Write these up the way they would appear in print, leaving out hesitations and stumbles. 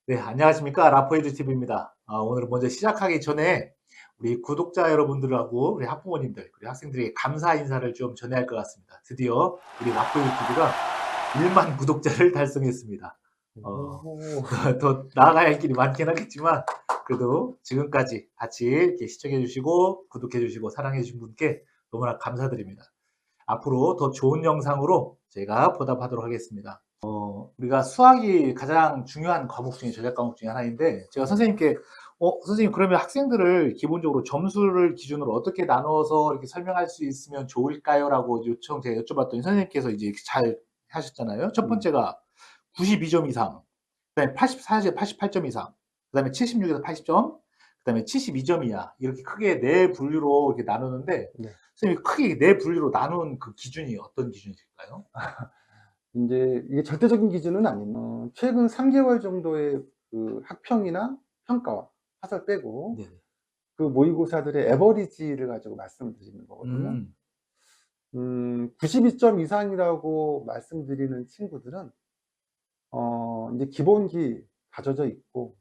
네, 안녕하십니까. 라포에듀 TV입니다. 오늘 먼저 시작하기 전에 우리 구독자 여러분들하고 우리 학부모님들, 그리고 학생들에게 감사 인사를 좀 전해야 할 것 같습니다. 드디어 우리 라포에듀 TV가 1만 구독자를 달성했습니다. 어, 오. 더 나아가야 할 길이 많긴 하겠지만, 그래도 지금까지 같이 이렇게 시청해주시고, 구독해주시고, 사랑해주신 분께 너무나 감사드립니다. 앞으로 더 좋은 영상으로 제가 보답하도록 하겠습니다. 우리가 수학이 가장 중요한 과목 중에 전략 과목 중에 하나인데 제가 선생님께 선생님 그러면 학생들을 기본적으로 점수를 기준으로 어떻게 나눠서 이렇게 설명할 수 있으면 좋을까요? 라고 제가 여쭤봤더니 선생님께서 이제 잘 하셨잖아요. 첫 번째가 92점 이상, 그다음에 84에서 88점 이상, 그다음에 76에서 80점, 그다음에 72점 이하 이렇게 크게 네 분류로 이렇게 나누는데 네. 선생님이 크게 네 분류로 나눈 그 기준이 어떤 기준이실까요? 인제 이게 절대적인 기준은 아닙니다. 최근 3 개월 정도의 그 학평이나 평가와 사설 빼고 네네. 그 모의고사들의 에버리지를 가지고 말씀을 드리는 거거든요. 음. 92점 이상이라고 말씀드리는 친구들은 인제 기본기 다져져 있고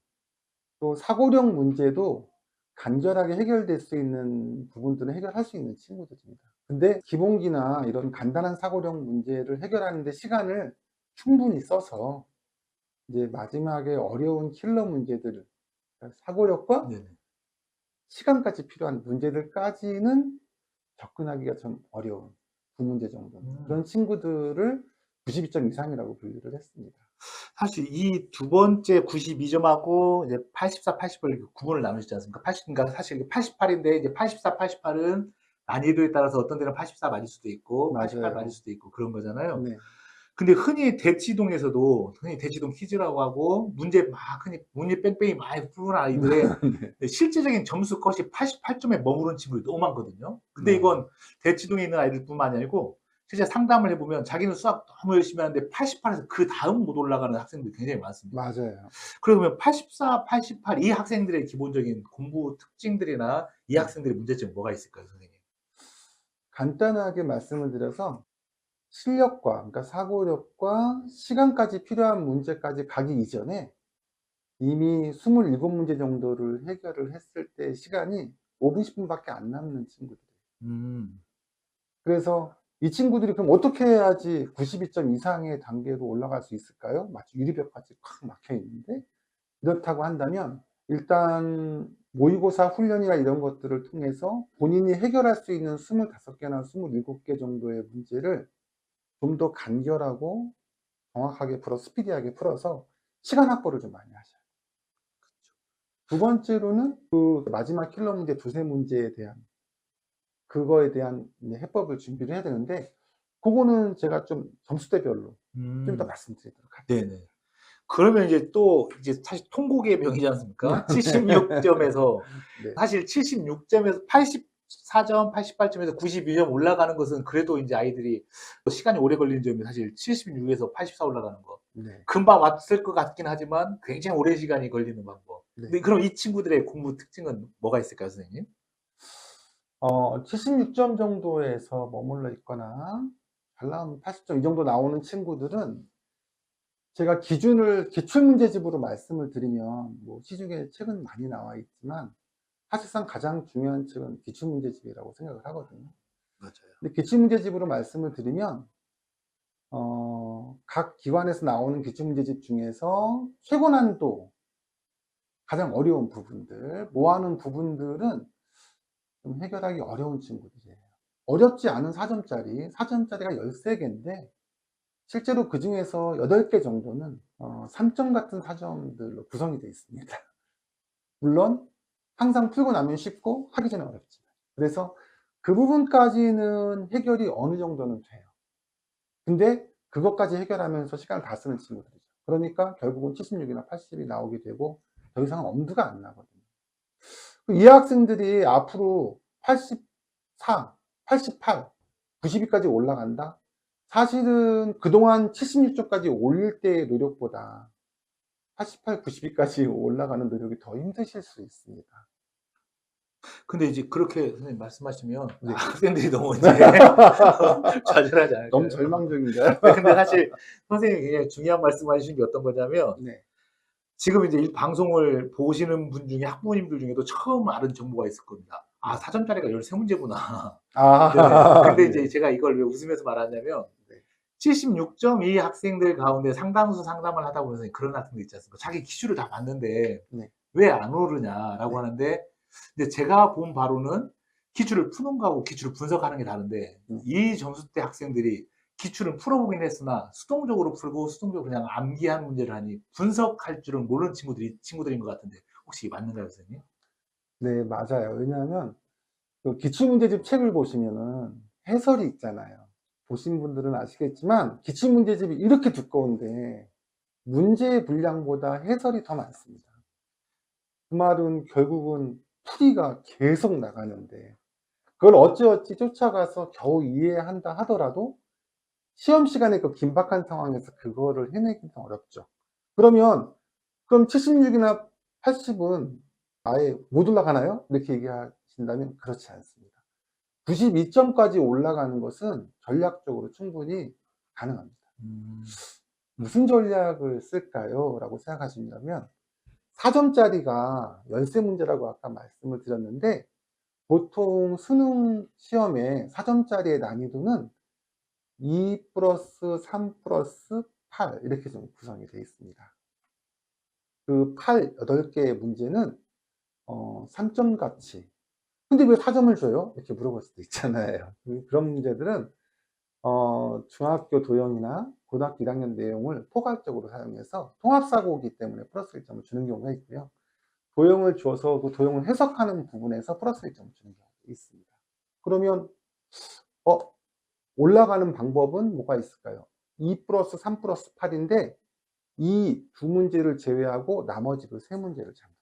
또 사고력 문제도 간결하게 해결될 수 있는 부분들은 해결할 수 있는 친구들입니다. 근데 기본기나 이런 간단한 사고력 문제를 해결하는 데 시간을 충분히 써서 이제 마지막에 어려운 킬러 문제들을, 그러니까 사고력과 네네. 시간까지 필요한 문제들까지는 접근하기가 좀 어려운 두 문제 정도는, 음. 그런 친구들을 92점 이상이라고 분류를 했습니다. 사실 이 두 번째 92점하고 이제 84, 80을 이렇게 구분을 나누시지 않습니까? 80, 그러니까 사실 이게 88인데 이제 84, 88은 난이도에 따라서 어떤 데는 84 맞을 수도 있고 88 맞을 맞아요. 수도 있고 그런 거잖아요. 네. 근데 흔히 대치동 퀴즈라고 하고 흔히 문제 뺑뺑이 많이 푸는 아이들의 네. 실질적인 점수 컷이 88점에 머무른 친구들이 너무 많거든요. 근데 네. 이건 대치동에 있는 아이들뿐만이 아니고 실제 상담을 해보면 자기는 수학 너무 열심히 하는데 88에서 그 다음 못 올라가는 학생들이 굉장히 많습니다. 맞아요. 그러면 84, 88 이 학생들의 기본적인 공부 특징들이나 이 네. 학생들의 문제점이 뭐가 있을까요, 선생님? 간단하게 말씀을 드려서 실력과, 그러니까 사고력과 시간까지 필요한 문제까지 가기 이전에 이미 27 문제 정도를 해결을 했을 때 시간이 5 분, 10 분밖에 안 남는 친구들이에요. 음. 그래서 이 친구들이 그럼 어떻게 해야지 92점 이상의 단계로 올라갈 수 있을까요? 마치 유리벽같이 콱 막혀 있는데, 이렇다고 한다면 일단 모의고사 훈련이나 이런 것들을 통해서 본인이 해결할 수 있는 25 개나 27개 정도의 문제를 좀 더 간결하고 정확하게 스피디하게 풀어서 시간 확보를 좀 많이 하셔야 돼요. 두 번째로는 그 마지막 킬러 문제 두세 문제에 대한, 그거에 대한 이제 해법을 준비를 해야 되는데, 고거는 제가 좀 점수대별로 좀 이따 음. 말씀드리도록 하겠습니다. 네네. 그러면 이제 또 이제 사실 통곡의 병이지 않습니까? 76점에서 네. 사실 76점에서 84점, 88점에서 92점 올라가는 것은 그래도 인제 아이들이 시간이 오래 걸리는 점이 사실 76에서 84 올라가는 거 네. 금방 왔을 것 같긴 하지만 굉장히 오랜 시간이 걸리는 방법. 네. 근데 그럼 이 친구들의 공부 특징은 뭐가 있을까요, 선생님? 76점 정도에서 머물러 있거나 잘 나오면 80점 이 정도 나오는 친구들은 제가 기준을 기출문제집으로 말씀을 드리면, 뭐 시중에 책은 많이 나와 있지만 사실상 가장 중요한 책은 기출문제집이라고 생각을 하거든요. 맞아요. 근데 기출문제집으로 말씀을 드리면 각 기관에서 나오는 기출문제집 중에서 최고 난도, 가장 어려운 부분들, 모아놓은 부분들은 좀 해결하기 어려운 친구들이에요. 어렵지 않은 4점짜리, 4점짜리가 13개인데 실제로 그중에서 8개 정도는 3점 같은 4점들로 구성이 되어 있습니다. 물론 항상 풀고 나면 쉽고 하기 전에 어렵지만. 그래서 그 부분까지는 해결이 어느 정도는 돼요. 근데 그것까지 해결하면서 시간을 다 쓰는 친구들이죠. 그러니까 결국은 76이나 80이 나오게 되고 더 이상은 엄두가 안 나거든요. 이 학생들이 앞으로 84, 88, 92까지 올라간다? 사실은 그동안 76점까지 올릴 때의 노력보다 88, 92까지 올라가는 노력이 더 힘드실 수 있습니다. 근데 이제 그렇게 선생님 말씀하시면 네. 학생들이 너무 이제 좌절하지 너무 않을까요? 절망적인가요? 네, 근데 사실 선생님이 굉장히 중요한 말씀을 해주신 게 어떤 거냐면 네. 지금 이제 이 방송을 보시는 분 중에 학부모님들 중에도 처음 알은 정보가 있을 겁니다. 아, 4점짜리가 13문제구나. 네네. 아, 근데 네. 이제 제가 이걸 왜 웃으면서 말하냐면, 네. 76.2 학생들 가운데 상당수 상담을 하다 보면서 그런 학생들 있지 않습니까? 자기 기출을 다 봤는데 네. 왜 안 오르냐라고 네. 하는데, 근데 제가 본 바로는 기출을 푸는 거하고 기출을 분석하는 게 다른데, 음. 이 점수대 학생들이 기출은 풀어보긴 했으나 수동적으로 풀고 수동적으로 그냥 암기한 문제를 하니 분석할 줄은 모르는 친구들인 것 같은데, 혹시 맞는가요, 선생님? 네, 맞아요. 왜냐하면 그 기출문제집 책을 보시면은 해설이 있잖아요. 보신 분들은 아시겠지만 기출문제집이 이렇게 두꺼운데 문제의 분량보다 해설이 더 많습니다. 그 말은 결국은 풀이가 계속 나가는데 그걸 어찌어찌 쫓아가서 겨우 이해한다 하더라도 시험 시간에 그 긴박한 상황에서 그거를 해내기는 어렵죠. 그러면 그럼 76이나 80은 아예 못 올라가나요? 이렇게 얘기하신다면 그렇지 않습니다. 92점까지 올라가는 것은 전략적으로 충분히 가능합니다. 음. 무슨 전략을 쓸까요? 라고 생각하신다면 4점짜리가 열세 문제라고 아까 말씀을 드렸는데 보통 수능 시험에 4점짜리의 난이도는 2 플러스 3 플러스 8 이렇게 좀 구성이 되어 있습니다. 그 8개의 문제는 3점 가치. 근데 왜 4점을 줘요? 이렇게 물어볼 수도 있잖아요. 그런 문제들은 중학교 도형이나 고등학교 1학년 내용을 포괄적으로 사용해서 통합사고이기 때문에 플러스 1점을 주는 경우가 있고요. 도형을 줘서 그 도형을 해석하는 부분에서 플러스 1점을 주는 경우가 있습니다. 그러면 어, 올라가는 방법은 뭐가 있을까요? 2 플러스 3 플러스 8인데 이 두 문제를 제외하고 나머지 그 세 문제를 잡는.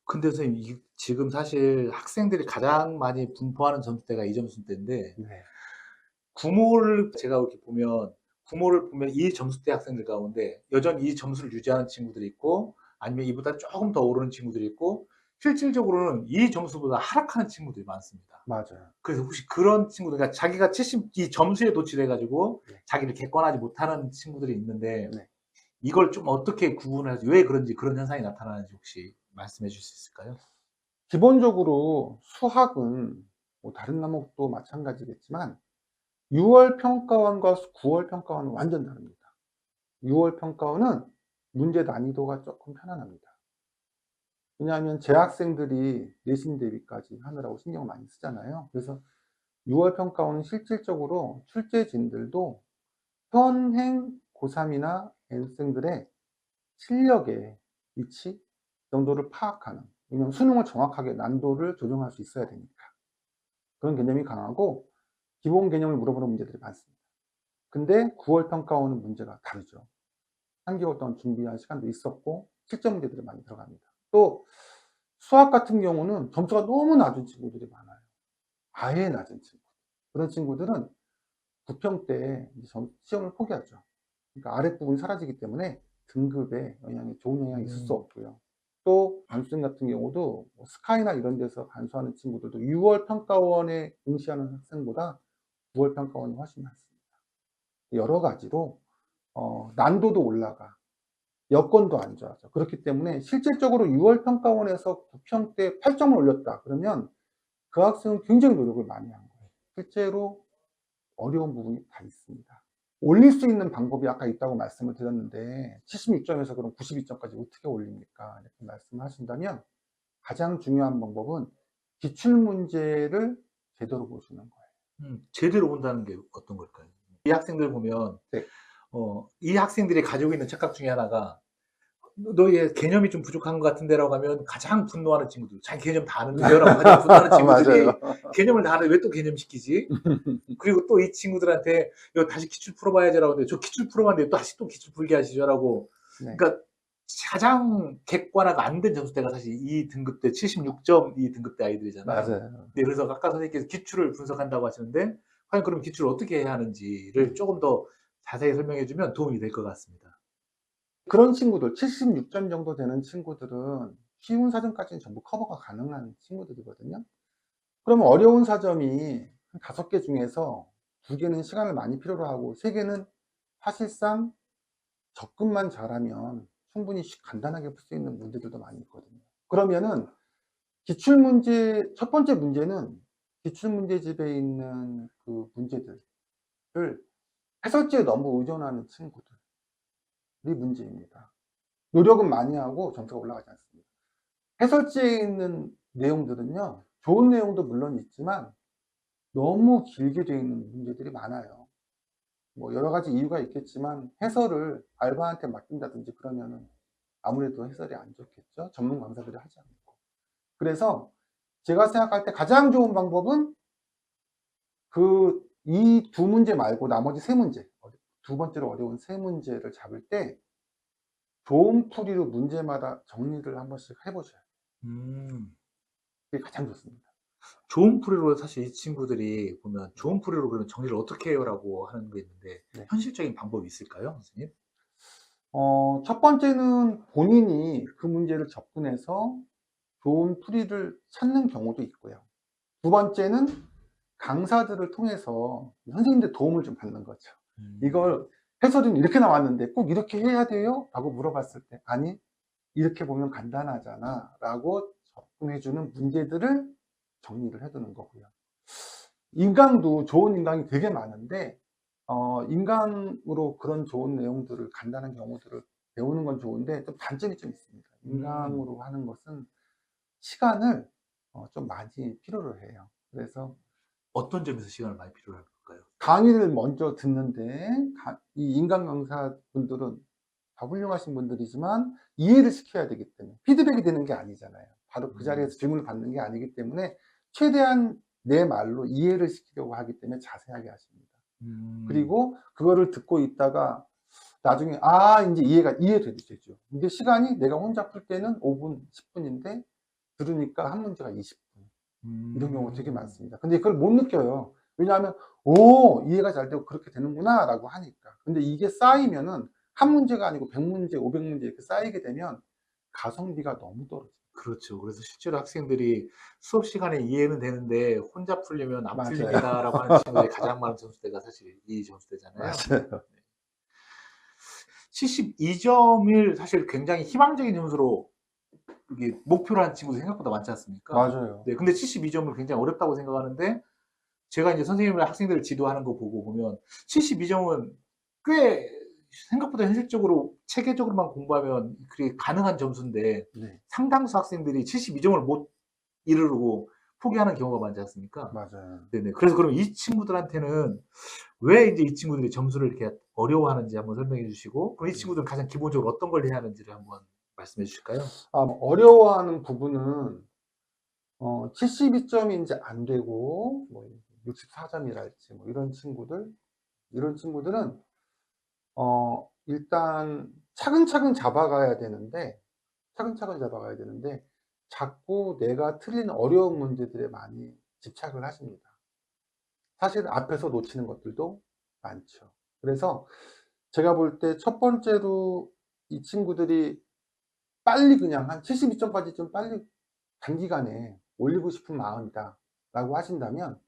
근데 선생님, 지금 사실 학생들이 가장 많이 분포하는 점수대가 이 점수대인데, 네. 제가 이렇게 보면, 구모를 보면 이 점수대 학생들 가운데 여전히 이 점수를 유지하는 친구들이 있고, 아니면 이보다 조금 더 오르는 친구들이 있고, 실질적으로는 이 점수보다 하락하는 친구들이 많습니다. 맞아요. 그래서 혹시 그런 친구들, 그러니까 자기가 이 점수에 도취돼가지고 네. 자기를 객관하지 못하는 친구들이 있는데, 네. 이걸 좀 어떻게 구분을 해서 왜 그런지, 그런 현상이 나타나는지 혹시 말씀해 주실 수 있을까요? 기본적으로 수학은 뭐 다른 과목도 마찬가지겠지만 6월 평가원과 9월 평가원은 완전 다릅니다. 6월 평가원은 문제 난이도가 조금 편안합니다. 왜냐하면 재학생들이 내신 대비까지 하느라고 신경 많이 쓰잖아요. 그래서 6월 평가원은 실질적으로 출제진들도 현행 고3이나 N생들의 실력의 위치 정도를 파악하는, 왜냐하면 수능을 정확하게 난도를 조정할 수 있어야 되니까 그런 개념이 강하고 기본 개념을 물어보는 문제들이 많습니다. 근데 9월 평가원은 문제가 다르죠. 3개월 동안 준비할 시간도 있었고 실전 문제들이 많이 들어갑니다. 또 수학 같은 경우는 점수가 너무 낮은 친구들이 많아요. 아예 낮은 친구. 그런 친구들은 부평 때 시험을 포기하죠. 그러니까 아랫부분이 사라지기 때문에 등급에 좋은 영향이 있을 수 없고요. 또 반수생 같은 경우도 뭐 스카이나 이런 데서 반수하는 친구들도 6월 평가원에 응시하는 학생보다 9월 평가원이 훨씬 많습니다. 여러 가지로 난도도 올라가, 여건도 안 좋아져. 그렇기 때문에 실질적으로 6월 평가원에서 부평 때 8점을 올렸다 그러면 그 학생은 굉장히 노력을 많이 한 거예요. 실제로 어려운 부분이 다 있습니다. 올릴 수 있는 방법이 아까 있다고 말씀을 드렸는데 76점에서 그럼 92점까지 어떻게 올립니까? 이렇게 말씀하신다면 가장 중요한 방법은 기출문제를 제대로 보시는 거예요. 제대로 본다는 게 어떤 걸까요? 이 학생들 보면, 네. 이 학생들이 가지고 있는 착각 중에 하나가, 너의 개념이 좀 부족한 것 같은데라고 하면 가장 분노하는 친구들, 자기 개념 다 아는데요라고 가장 분노하는 친구들이 맞아요. 개념을 다 아는데 왜 또 개념 시키지? 그리고 또 이 친구들한테 이거 다시 기출 풀어봐야지라고 하는데 저 기출 풀어봤는데 다시 또 기출 풀게 하시죠라고. 네. 그러니까 가장 객관화가 안 된 점수대가 사실 이 등급대 76점 이 등급대 아이들이잖아요. 맞아요. 네, 그래서 아까 선생님께서 기출을 분석한다고 하시는데 과연 그럼 기출을 어떻게 해야 하는지를 음. 조금 더 자세히 설명해 주면 도움이 될 것 같습니다. 그런 친구들, 76점 정도 되는 친구들은 쉬운 사정까지는 전부 커버가 가능한 친구들이거든요. 그러면 어려운 사점이 한 5개 중에서 2개는 시간을 많이 필요로 하고 3개는 사실상 접근만 잘하면 충분히 간단하게 풀 수 있는 문제들도 많이 있거든요. 그러면은 기출문제, 첫 번째 문제는 기출문제집에 있는 그 문제들을 해설지에 너무 의존하는 친구들이 문제입니다. 노력은 많이 하고 점수가 올라가지 않습니다. 해설지에 있는 내용들은요, 좋은 내용도 물론 있지만 너무 길게 되어 있는 문제들이 많아요. 뭐 여러 가지 이유가 있겠지만 해설을 알바한테 맡긴다든지 그러면은 아무래도 해설이 안 좋겠죠. 전문 강사들이 하지 않고. 그래서 제가 생각할 때 가장 좋은 방법은 이 두 문제 말고 나머지 세 문제, 두 번째로 어려운 세 문제를 잡을 때 좋은 풀이로 문제마다 정리를 한 번씩 해보셔야 돼요. 음. 그게 가장 좋습니다. 좋은 풀이로 사실 이 친구들이 보면 좋은 풀이로 그러면 정리를 어떻게 해요라고 하는 게 있는데 네. 현실적인 방법이 있을까요, 선생님? 첫 번째는 본인이 그 문제를 접근해서 좋은 풀이를 찾는 경우도 있고요. 두 번째는 강사들을 통해서 선생님들 도움을 좀 받는 거죠. 이걸 해설은 이렇게 나왔는데 꼭 이렇게 해야 돼요? 라고 물어봤을 때 아니, 이렇게 보면 간단하잖아 라고 접근해주는 문제들을 정리를 해두는 거고요. 인강도 좋은 인강이 되게 많은데 인강으로 그런 좋은 내용들을, 간단한 경우들을 배우는 건 좋은데 좀 단점이 좀 있습니다. 인강으로 하는 것은 시간을 좀 많이 필요로 해요. 그래서 어떤 점에서 시간을 많이 필요할까요? 강의를 먼저 듣는데 이 인강 강사분들은 다 훌륭하신 분들이지만 이해를 시켜야 되기 때문에 피드백이 되는 게 아니잖아요. 바로 그 자리에서 질문을 받는 게 아니기 때문에 최대한 내 말로 이해를 시키려고 하기 때문에 자세하게 하십니다. 그리고 그거를 듣고 있다가 나중에 이제 이해되죠. 이게 시간이 내가 혼자 풀 때는 5분, 10분인데 들으니까 한 문제가 20분. 이런 경우가 되게 많습니다. 근데 그걸 못 느껴요. 왜냐하면 이해가 잘 되고 그렇게 되는구나 라고 하니까. 근데 이게 쌓이면은 한 문제가 아니고 100문제, 500문제 이렇게 쌓이게 되면 가성비가 너무 떨어져요. 그렇죠. 그래서 실제로 학생들이 수업 시간에 이해는 되는데 혼자 풀려면 안 맞아요. 풀립니다라고 하는 친구들이 가장 많은 점수대가 사실 이 점수대잖아요. 맞아요. 72점을 사실 굉장히 희망적인 점수로 이게 목표로 한 친구도 생각보다 많지 않습니까? 맞아요. 네, 근데 72점을 굉장히 어렵다고 생각하는데 제가 이제 선생님이랑 학생들을 지도하는 거 보고 보면 72점은 꽤 생각보다 현실적으로 체계적으로만 공부하면 그게 가능한 점수인데 네, 상당수 학생들이 72점을 못 이루고 포기하는 경우가 많지 않습니까? 맞아요. 네네. 그래서 그럼 이 친구들한테는 왜 이제 이 친구들이 점수를 이렇게 어려워하는지 한번 설명해 주시고, 그럼 이 친구들은 가장 기본적으로 어떤 걸 해야 하는지를 한번 말씀해 주실까요? 뭐 어려워하는 부분은 72점이 이제 안 되고 뭐 64점이랄지 뭐 이런 친구들은 일단 차근차근 잡아가야 되는데 자꾸 내가 틀린 어려운 문제들에 많이 집착을 하십니다. 사실 앞에서 놓치는 것들도 많죠. 그래서 제가 볼 때 첫 번째로 이 친구들이 빨리 그냥 한 72점까지 좀 빨리 단기간에 올리고 싶은 마음이다 라고 하신다면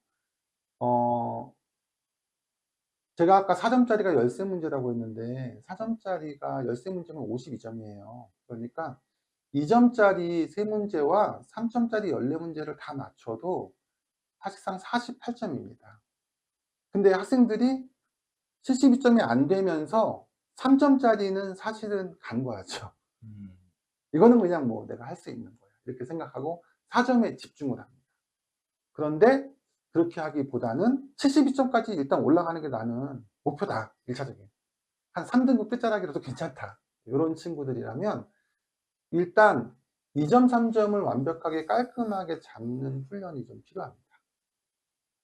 제가 아까 4점짜리가 13문제라고 했는데 4점짜리가 13문제면 52점이에요. 그러니까 2점짜리 3문제와 3점짜리 14문제를 다 맞춰도 사실상 48점입니다. 근데 학생들이 72점이 안 되면서 3점짜리는 사실은 간과하죠. 이거는 그냥 뭐 내가 할 수 있는 거야 이렇게 생각하고 4점에 집중을 합니다. 그런데 그렇게 하기보다는 72점까지 일단 올라가는 게 나는 목표다. 1차적인 한 3등급 끝자락이라도 괜찮다. 이런 친구들이라면 일단 2점, 3점을 완벽하게 깔끔하게 잡는 훈련이 좀 필요합니다.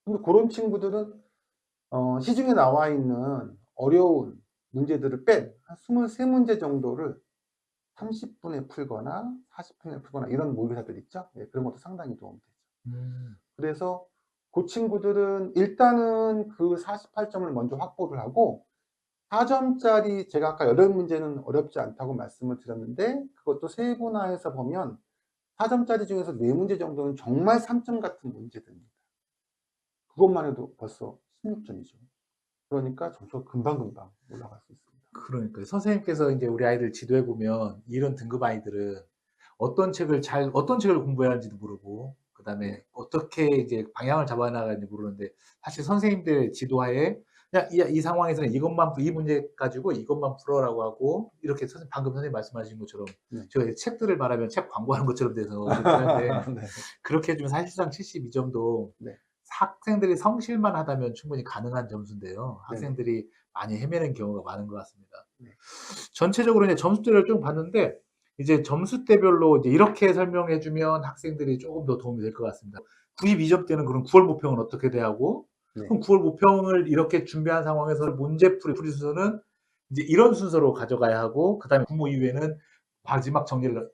근데 그런 친구들은 시중에 나와 있는 어려운 문제들을 뺀 한 23문제 정도를 30분에 풀거나 40분에 풀거나 이런 모의고사들 있죠. 네, 그런 것도 상당히 도움이 되죠. 그래서 그 친구들은 일단은 그 48점을 먼저 확보를 하고 4점짜리 제가 아까 8문제는 어렵지 않다고 말씀을 드렸는데 그것도 세분화해서 보면 4점짜리 중에서 4문제 정도는 정말 3점 같은 문제들입니다. 그것만 해도 벌써 16점이죠. 그러니까 점수가 금방금방 올라갈 수 있습니다. 그러니까요. 선생님께서 이제 우리 아이들 지도해 보면 이런 등급 아이들은 어떤 책을 공부해야 하는지도 모르고, 그다음에 어떻게 이제 방향을 잡아 나가는지 모르는데, 사실 선생님들 지도하에 그냥 이 상황에서는 이것만 이 문제 가지고 이것만 풀어라고 하고, 이렇게 방금 선생님 말씀하신 것처럼 네. 제가 책들을 말하면 책 광고하는 것처럼 돼서 그렇긴 한데, 네. 그렇게 해주면 사실상 72점도 네. 학생들이 성실만 하다면 충분히 가능한 점수인데요. 네네. 학생들이 많이 헤매는 경우가 많은 것 같습니다. 네. 전체적으로 이제 점수대를 좀 봤는데, 이제 점수대별로 이제 이렇게 설명해 주면 학생들이 조금 더 도움이 될 것 같습니다. 92점대는 그럼 9월 모평은 어떻게 돼야 하고, 네. 그럼 9월 모평을 이렇게 준비한 상황에서 문제풀이 순서는 이제 이런 순서로 가져가야 하고, 그다음에 부모 이후에는 마지막 정리를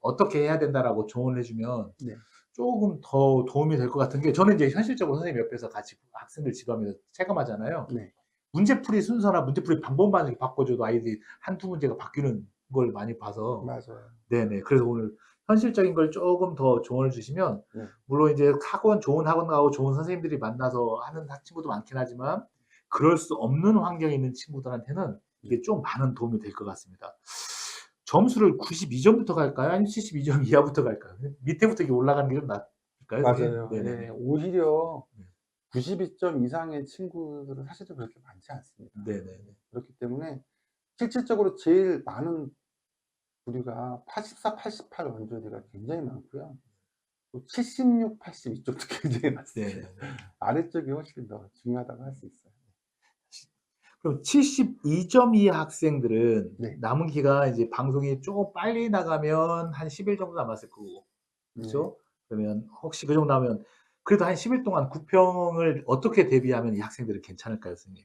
어떻게 해야 된다라고 조언을 해주면 네. 조금 더 도움이 될 것 같은 게, 저는 이제 현실적으로 선생님 옆에서 같이 학생들 지도하면서 체감하잖아요. 네. 문제풀이 순서나 문제풀이 방법만 이렇게 바꿔줘도 아이들이 한두 문제가 바뀌는 걸 많이 봐서, 맞아요. 네네. 그래서 오늘 현실적인 걸 조금 더 조언을 주시면, 네. 물론 이제 좋은 학원 가고 좋은 선생님들이 만나서 하는 친구도 많긴 하지만, 그럴 수 없는 환경에 있는 친구들한테는 이게 좀 많은 도움이 될 것 같습니다. 점수를 92점부터 갈까요? 아니면 72점 이하부터 갈까요? 밑에부터 이렇게 올라가는 게 좀 나을까요, 선생님? 맞아요. 네네네. 예. 오히려 네. 92점 이상의 친구들은 사실은 그렇게 많지 않습니다. 네네네. 그렇기 때문에 실질적으로 제일 많은 부류가 84, 88 원조리가 굉장히 많고요. 또 76, 80 이쪽도 굉장히 많습니다. 네네네. 아래쪽이 훨씬 더 중요하다고 할 수 있어요. 그럼 72점 이하 학생들은 네. 남은 기간 이제 방송이 조금 빨리 나가면 한 10일 정도 남았을 거고, 네. 그죠? 그러면 혹시 그 정도 하면 그래도 한 10일 동안 구평을 어떻게 대비하면 이 학생들은 괜찮을까요, 선생님?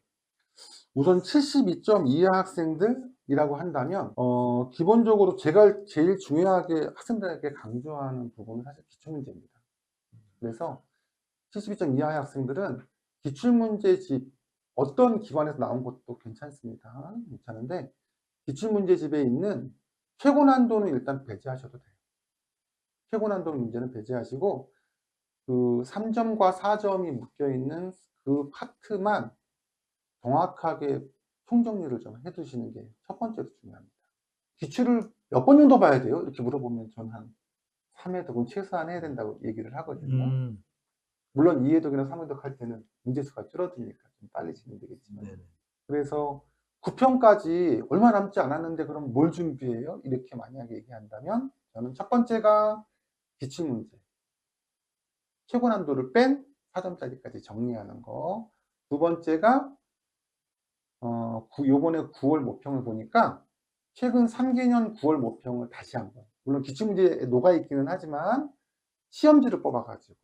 우선 72점 이하 학생들이라고 한다면 기본적으로 제가 제일 중요하게 학생들에게 강조하는 부분은 사실 기출문제입니다. 그래서 72점 이하의 학생들은 기출문제집 어떤 기관에서 나온 것도 괜찮습니다. 괜찮은데 기출문제집에 있는 최고 난도는 일단 배제하셔도 돼요. 최고 난도 문제는 배제하시고 그 3점과 4점이 묶여 있는 그 파트만 정확하게 총정리를 좀 해 두시는 게 첫 번째로 중요합니다. 기출을 몇 번 정도 봐야 돼요? 이렇게 물어보면 저는 한 3회독은 최소한 해야 된다고 얘기를 하거든요. 음. 물론 2회독이나 3회독 할 때는 문제수가 줄어드니까 좀 빨리 진행되겠지만. 네네. 그래서 9평까지 얼마 남지 않았는데 그럼 뭘 준비해요? 이렇게 만약에 얘기한다면 저는 첫 번째가 기출문제, 최고 난도를 뺀 4점짜리까지 정리하는 거. 두 번째가 요번에 9월 모평을 보니까 최근 3개년 9월 모평을 다시 한번, 물론 기출문제에 녹아 있기는 하지만 시험지를 뽑아 가지고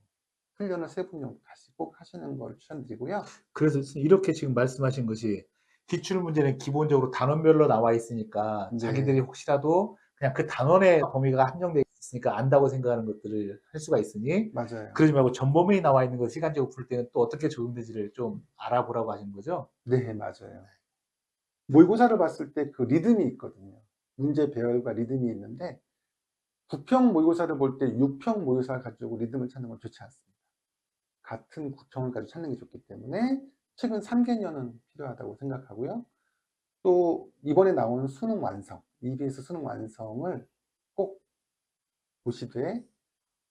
훈련을 3분 정도 다시 꼭 하시는 걸 추천드리고요. 그래서 이렇게 지금 말씀하신 것이, 기출 문제는 기본적으로 단원별로 나와 있으니까 자기들이 네. 혹시라도 그냥 그 단원의 범위가 한정돼 있으니까 안다고 생각하는 것들을 할 수가 있으니, 맞아요. 그러지 말고 전범위에 나와 있는 거 시간적으로 풀 때는 또 어떻게 적용되지를 좀 알아보라고 하시는 거죠? 네, 맞아요. 모의고사를 봤을 때 그 리듬이 있거든요. 문제 배열과 리듬이 있는데 9평 모의고사를 볼 때 6평 모의고사를 가지고 리듬을 찾는 건 좋지 않습니다. 같은 9평을 가지고 찾는 게 좋기 때문에 최근 3개년은 필요하다고 생각하고요. 또 이번에 나온 수능 완성, EBS 수능 완성을 꼭 보시되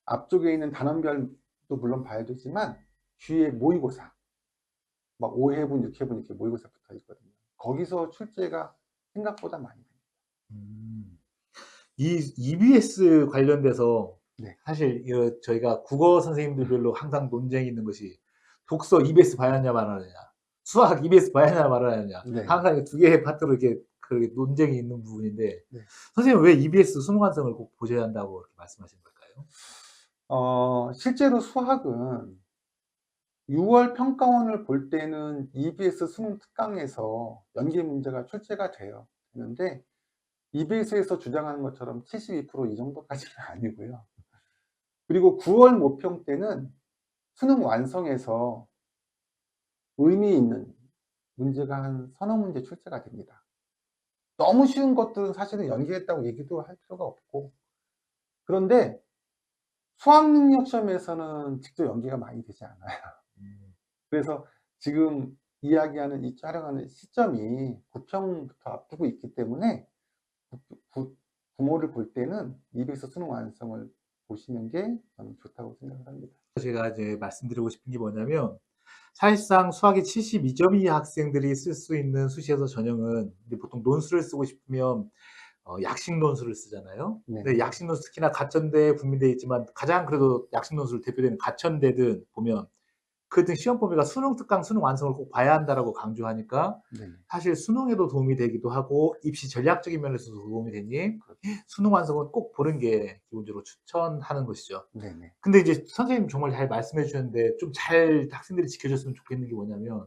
앞쪽에 있는 단원별도 물론 봐야 되지만 뒤에 모의고사, 막 5회분, 6회분 이렇게 모의고사 붙어 있거든요. 거기서 출제가 생각보다 많이 됩니다. 음. 이 EBS 관련돼서 네. 사실 저희가 국어 선생님들별로 항상 논쟁이 있는 것이, 독서 EBS 봐야 하냐 말아야 하냐, 수학 EBS 봐야 하냐 말아야 하냐, 네. 항상 두 개의 파트로 이렇게 그 논쟁이 있는 부분인데, 네. 선생님은 왜 EBS 수능 완성을 꼭 보셔야 한다고 그렇게 말씀하시는 걸까요? 실제로 수학은 6월 평가원을 볼 때는 EBS 수능 특강에서 연계 문제가 출제가 돼요. 되는데 EBS에서 주장하는 것처럼 72%이 정도까지는 아니고요. 그리고 9월 모평 때는 수능 완성에서 의미 있는 문제가 한 서너 문제 출제가 됩니다. 너무 쉬운 것들은 사실은 연계했다고 얘기도 할 필요가 없고, 그런데 수학능력 시험에서는 직접 연계가 많이 되지 않아요. 음. 그래서 지금 이야기하는 이 촬영하는 시점이 부평부터 앞두고 있기 때문에 부모를 볼 때는 EBS 수능 완성을 보시는 게 저는 좋다고 생각을 합니다. 제가 이제 말씀드리고 싶은 게 뭐냐면 사실상 수학이 72점 이하 학생들이 쓸 수 있는 수시에서 전형은 이제 보통 논술을 쓰고 싶으면 약식 논술을 쓰잖아요. 네. 근데 약식 논술 특히나 가천대, 국민대에 있지만 가장 그래도 약식 논술 대표되는 가천대든 보면 그 시험 범위가 수능 특강, 수능 완성을 꼭 봐야 한다라고 강조하니까 네네. 사실 수능에도 도움이 되기도 하고 입시 전략적인 면에서도 도움이 되니 그렇죠. 수능 완성은 꼭 보는 게 기본적으로 추천하는 것이죠. 네네. 근데 이제 선생님 정말 잘 말씀해 주셨는데 좀 잘 학생들이 지켜줬으면 좋겠는 게 뭐냐면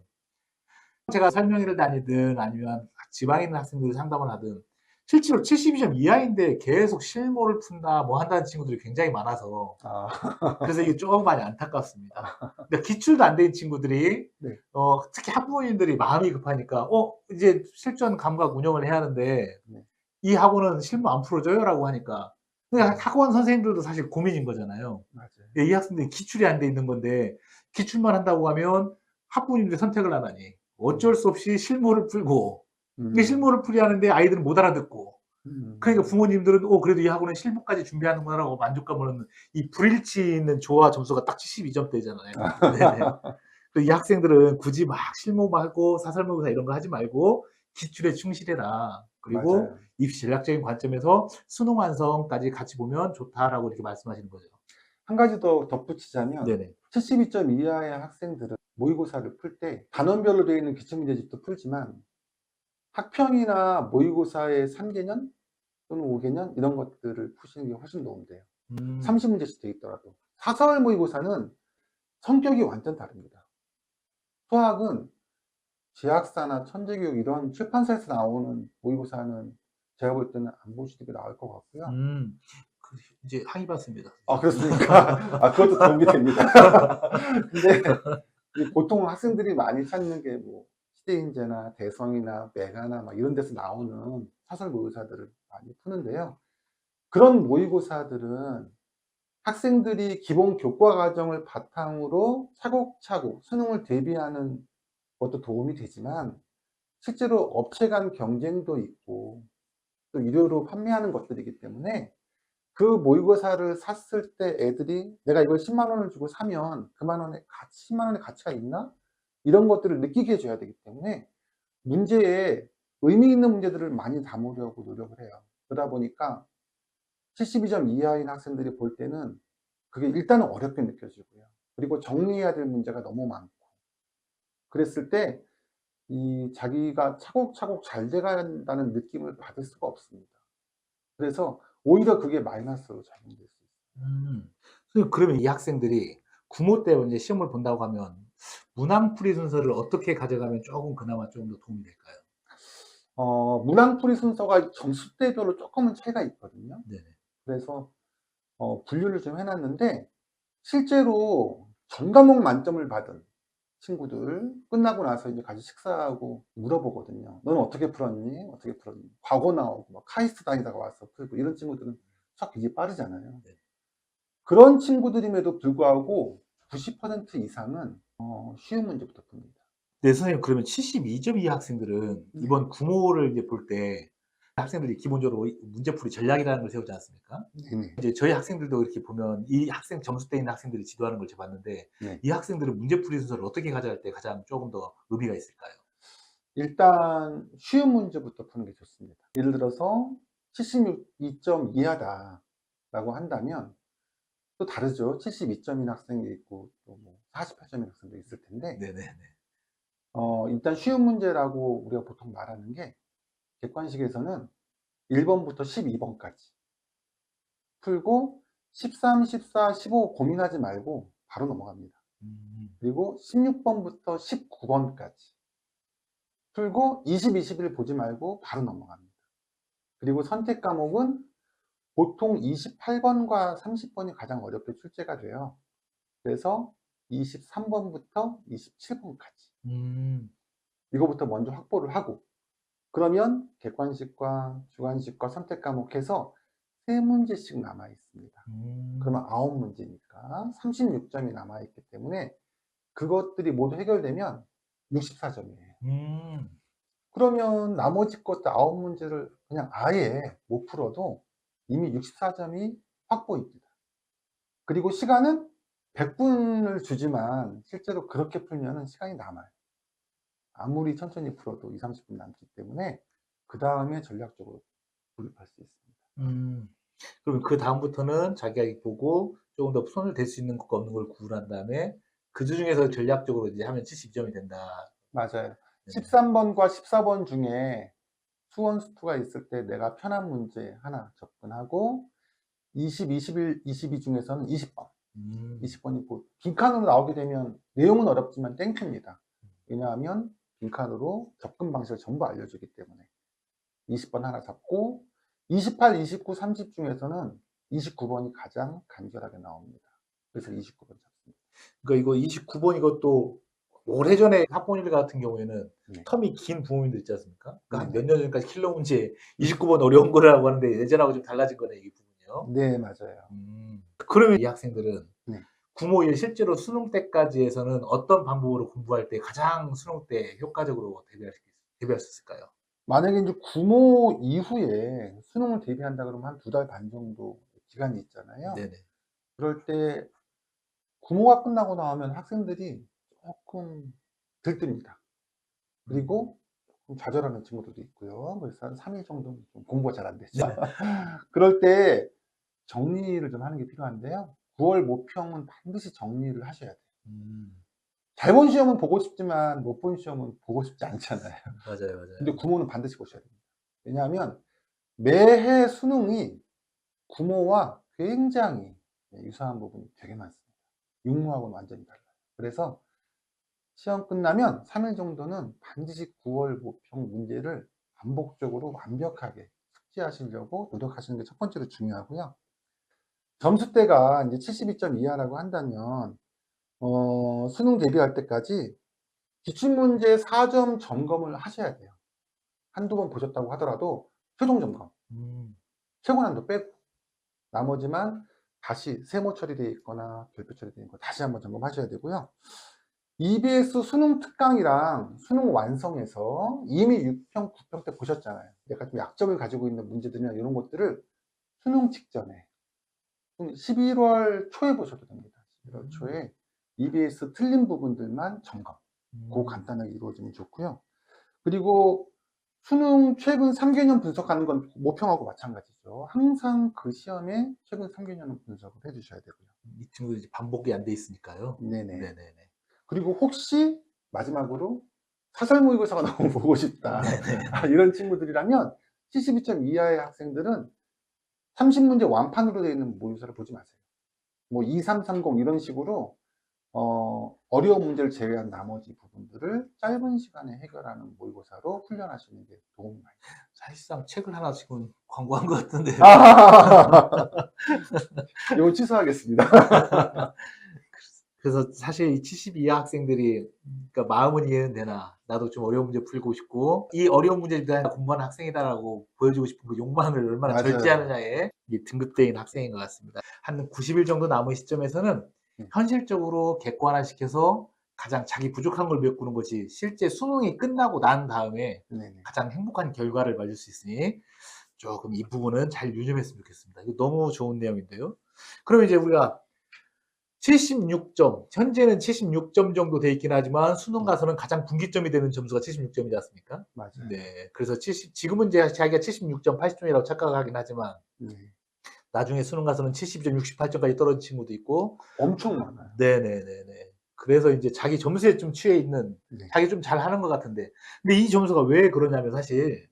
제가 설명회를 다니든 아니면 지방에 있는 학생들이 상담을 하든 실제로 72점 이하인데 계속 실무를 푼다 뭐 한다는 친구들이 굉장히 많아서 아. 그래서 이게 조금 많이 안타깝습니다. 그러니까 기출도 안 된 친구들이 네. 특히 학부모님들이 마음이 급하니까 이제 실전 감각 운영을 해야 하는데 네. 이 학원은 실무 안 풀어줘요라고 하니까 그러니까 학원 선생님들도 사실 고민인 거잖아요. 맞아요. 이 학생들이 기출이 안 돼 있는 건데 기출만 한다고 하면 학부모님들이 선택을 안 하니 어쩔 수 없이 실무를 풀고 이게 실무를 풀이야 하는데 아이들은 못 알아듣고 그러니까 부모님들은 그래도 이 학원은 실무까지 준비하는구나라고 만족감을 얻는 이 불일치 있는 조화 점수가 딱 72점대잖아요. 네네. 이 학생들은 굳이 막 실무만 하고 사설모의고사 이런 거 하지 말고 기출에 충실해라. 그리고 맞아요. 입시 전략적인 관점에서 수능 완성까지 같이 보면 좋다라고 이렇게 말씀하시는 거죠. 한 가지 더 덧붙이자면 네네. 72점 이하의 학생들은 모의고사를 풀 때 단원별로 되어 있는 기출문제집도 풀지만 학평이나 모의고사의 3개년 또는 5개년 이런 것들을 푸시는 게 훨씬 도움돼요. 30문제씩 돼 있더라도. 사설 모의고사는 성격이 완전 다릅니다. 수학은 지학사나 천재교육 이런 출판사에서 나오는 모의고사는 제가 볼 때는 안 보시는 게 나을 것 같고요. 그 이제 항의 받습니다. 아, 그렇습니까? 아, 그것도 도움이 됩니다. 근데 이 보통 학생들이 많이 찾는 게 뭐 시대인재나 대성이나 메가나 막 이런 데서 나오는 사설 모의고사들을 많이 푸는데요. 그런 모의고사들은 학생들이 기본 교과 과정을 바탕으로 차곡차곡 수능을 대비하는 것도 도움이 되지만 실제로 업체 간 경쟁도 있고 또 유료로 판매하는 것들이기 때문에 그 모의고사를 샀을 때 애들이 '내가 이걸 10만 원을 주고 사면 그만 원의 가치 10만 원의 가치가 있나?' 이런 것들을 느끼게 해 줘야 되기 때문에 문제에 의미 있는 문제들을 많이 담으려고 노력을 해요. 그러다 보니까 72점 이하인 학생들이 볼 때는 그게 일단은 어렵게 느껴지고요. 그리고 정리해야 될 문제가 너무 많고 그랬을 때 이 자기가 차곡차곡 잘 돼 간다는 느낌을 받을 수가 없습니다. 그래서 오히려 그게 마이너스로 작용될 수 있어요. 선생님 그러면 이 학생들이 구모 때 이제 시험을 본다고 하면 문항풀이 순서를 어떻게 가져가면 조금 그나마 좀 더 도움이 될까요? 문항풀이 순서가 점수대별로 조금은 차이가 있거든요. 네네. 그래서 분류를 좀 해 놨는데 실제로 전 과목 만점을 받은 친구들 끝나고 나서 이제 같이 식사하고 물어보거든요. "너는 어떻게 풀었니? 어떻게 풀었니?" 과거 나오고 막 카이스트 다니다가 와서 풀고 이런 친구들은 수학 되게 빠르잖아요. 네. 그런 친구들임에도 불구하고 90% 이상은 쉬운 문제부터 풉니다. 네 선생님 그러면 72점 이하 학생들은 네. 이번 구모를 이제 볼 때 학생들이 기본적으로 이 문제풀이 전략이라는 걸 세우지 않습니까? 네네. 이제 저희 학생들도 이렇게 보면 이 학생 점수대 있는 학생들이 지도하는 걸 제가 봤는데 네. 이 학생들은 문제풀이 순서를 어떻게 가져갈 때 가장 조금 더 의미가 있을까요? 일단 쉬운 문제부터 푸는 게 좋습니다. 예를 들어서 72점 이하다라고 한다면 또 다르죠. 72점인 학생이 있고 또 뭐 48점인 학생도 있을 텐데 네네네. 일단 쉬운 문제라고 우리가 보통 말하는 게 객관식에서는 1 번부터 12 번까지 풀고 13, 14, 15 고민하지 말고 바로 넘어갑니다. 그리고 16 번부터 19 번까지 풀고 20, 21 보지 말고 바로 넘어갑니다. 그리고 선택 과목은 보통 28번과 30번이 가장 어렵게 출제가 돼요. 그래서 23번부터 27번까지 이거부터 먼저 확보를 하고 그러면 객관식과 주관식과 선택 과목 해서 3문제씩 남아 있습니다. 그러면 9문제니까 36점이 남아 있기 때문에 그것들이 모두 해결되면 64점이에요. 음. 그러면 나머지 것들 9문제를 그냥 아예 못 풀어도 이미 64점이 확보입니다. 그리고 시간은 100분을 주지만 실제로 그렇게 풀면은 시간이 남아요. 아무리 천천히 풀어도 20-30분 남기 때문에 그 다음에 전략적으로 돌입할 수 있습니다. 그럼 그 다음부터는 자기가 보고 조금 더 손을 댈 수 있는 것과 없는 걸 구분한 다음에 그 중에서 전략적으로 이제 하면 72점이 된다. 맞아요. 네네. 13번과 14번 중에 수원수투가 있을 때 내가 편한 문제 하나 접근하고 20, 21, 22 중에서는 20번. 음. 20번이 빈칸으로 나오게 되면 내용은 어렵지만 땡큐입니다. 왜냐하면 빈칸으로 접근 방식을 전부 알려주기 때문에 20번 하나 잡고 28, 29, 30 중에서는 29번이 가장 간결하게 나옵니다. 그래서 29번 잡습니다. 그러니까 이거 29번 이것도 오래전에 학번일 같은 경우에는 네. 텀이 긴 부모님들 있지 않습니까? 그러니까 한 네네. 몇 년 전까지 킬러 문제 29번 어려운 거라고 하는데 예전하고 좀 달라진 거네, 이 부분이요. 네, 맞아요. 그러면 이 학생들은 네. 구모1 실제로 수능 때까지에서는 어떤 방법으로 공부할 때 가장 수능 때 효과적으로 대비할 수 있을까요? 만약에 이제 구모 이후에 수능을 대비한다 그러면 한 2달 반 정도 기간이 있잖아요. 네네. 그럴 때 구모가 끝나고 나오면 학생들이 조금 들뜹니다. 그리고 좀 좌절하는 친구들도 있고요. 그래서 한 3일 정도는 좀 공부가 잘 안 되죠. 네. 그럴 때 정리를 좀 하는 게 필요한데요. 9월 모평은 반드시 정리를 하셔야 돼요. 잘 본 시험은 보고 싶지만 못 본 시험은 보고 싶지 않잖아요. 맞아요, 맞아요. 근데 구모는 반드시 보셔야 됩니다. 왜냐하면 매해 수능이 구모와 굉장히 유사한 부분이 되게 많습니다. 육모하고는 완전히 달라요. 그래서 시험 끝나면 3일 정도는 반드시 9월 모평 문제를 반복적으로 완벽하게 숙지하시려고 노력하시는 게 첫 번째로 중요하고요. 점수대가 이제 72점 이하라고 한다면 수능 대비할 때까지 기출문제 4점 점검을 하셔야 돼요. 한두 번 보셨다고 하더라도 최종 점검, 최고 난도 빼고 나머지만 다시 세모 처리되어 있거나 별표 처리되어 있거나 다시 한번 점검하셔야 되고요. EBS 수능 특강이랑 수능 완성에서 이미 6평, 9평 때 보셨잖아요. 약간 좀 약점을 가지고 있는 문제들이나 이런 것들을 수능 직전에 11월 초에 보셔도 됩니다. 11월 초에 EBS 틀린 부분들만 점검. 그거 간단하게 이루어지면 좋고요. 그리고 수능 최근 3개년 분석하는 건 모평하고 마찬가지죠. 항상 그 시험에 최근 3개년은 분석을 해주셔야 되고요. 이 친구들이 이제 반복이 안 돼 있으니까요. 네네. 네네네. 그리고 혹시 마지막으로 사설 모의고사가 너무 보고 싶다. 네네. 이런 친구들이라면 72점 이하의 학생들은 30문제 완판으로 되어 있는 모의고사를 보지 마세요. 뭐 2330 이런 식으로 어려운 문제를 제외한 나머지 부분들을 짧은 시간에 해결하는 모의고사로 훈련하시는 게 도움이 많이 돼요. 사실상 책을 하나 지금 광고한 것 같은데요. 이거 취소하겠습니다. 그래서 사실 이 72하 학생들이 그러니까 마음은 이해는 되나 나도 좀 어려운 문제 풀고 싶고 이 어려운 문제에 대한 공부하는 학생이다라고 보여주고 싶은 그 욕망을 얼마나 맞아요. 절제하느냐에 이 등급대인 학생인 것 같습니다. 한 90일 정도 남은 시점에서는 현실적으로 객관화시켜서 가장 자기 부족한 걸 메꾸는 것이 실제 수능이 끝나고 난 다음에 네네. 가장 행복한 결과를 맞을 수 있으니 조금 이 부분은 잘 유념했으면 좋겠습니다. 이거 너무 좋은 내용인데요. 그럼 이제 우리가 76점, 현재는 76점 정도 돼 있긴 하지만 수능 가서는 가장 분기점이 되는 점수가 76점이지 않습니까? 맞아요. 네. 그래서 지금은 이제 자기가 76점, 80점이라고 착각하긴 하지만 네. 나중에 수능 가서는 72점, 68점까지 떨어진 친구도 있고 엄청 많아요. 네네네네. 그래서 이제 자기 점수에 좀 취해 있는 네. 자기 좀 잘하는 것 같은데 근데 이 점수가 왜 그러냐면 사실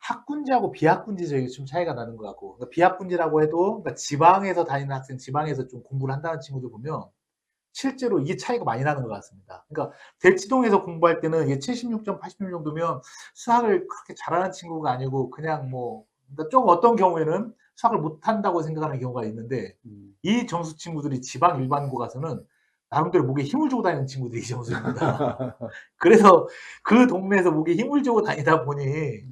학군지하고 비학군지 좀 차이가 나는 것 같고 그러니까 비학군지라고 해도 그러니까 지방에서 다니는 학생, 지방에서 좀 공부를 한다는 친구들 보면 실제로 이게 차이가 많이 나는 것 같습니다. 그러니까 대치동에서 공부할 때는 이게 76점, 80점 정도면 수학을 그렇게 잘하는 친구가 아니고 그냥 뭐 그러니까 좀 어떤 경우에는 수학을 못한다고 생각하는 경우가 있는데 이 점수 친구들이 지방 일반고 가서는 나름대로 목에 힘을 주고 다니는 친구들이 이 점수입니다. 그래서 그 동네에서 목에 힘을 주고 다니다 보니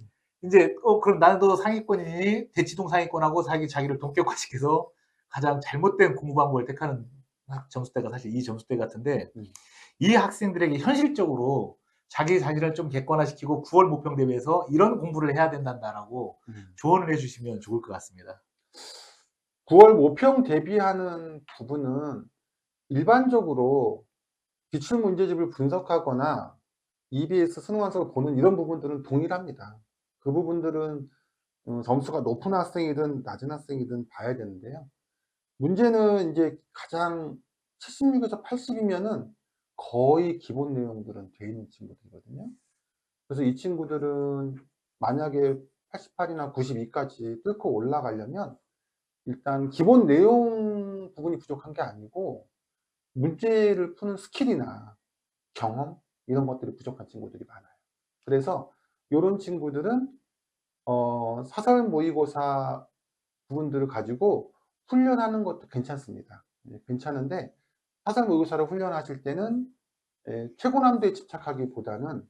이제 그럼 나도 상위권이니 대치동 상위권하고 자기를 동격화시켜서 가장 잘못된 공부 방법을 택하는 점수대가 사실 이 점수대 같은데 이 학생들에게 현실적으로 자기 자신을 좀 객관화시키고 9월 모평 대비해서 이런 공부를 해야 된다라고 조언을 해주시면 좋을 것 같습니다. 9월 모평 대비하는 부분은 일반적으로 기출문제집을 분석하거나 EBS 수능 완성을 보는 이런 부분들은 동일합니다. 그 부분들은 점수가 높은 학생이든 낮은 학생이든 봐야 되는데요. 문제는 이제 가장 76에서 80이면은 거의 기본 내용들은 돼 있는 친구들이거든요. 그래서 이 친구들은 만약에 88이나 92까지 뚫고 올라가려면 일단 기본 내용 부분이 부족한 게 아니고 문제를 푸는 스킬이나 경험 이런 것들이 부족한 친구들이 많아요. 그래서 이런 친구들은 사설 모의고사 부분들을 가지고 훈련하는 것도 괜찮습니다. 괜찮은데 사설 모의고사를 훈련하실 때는 최고 난도에 집착하기보다는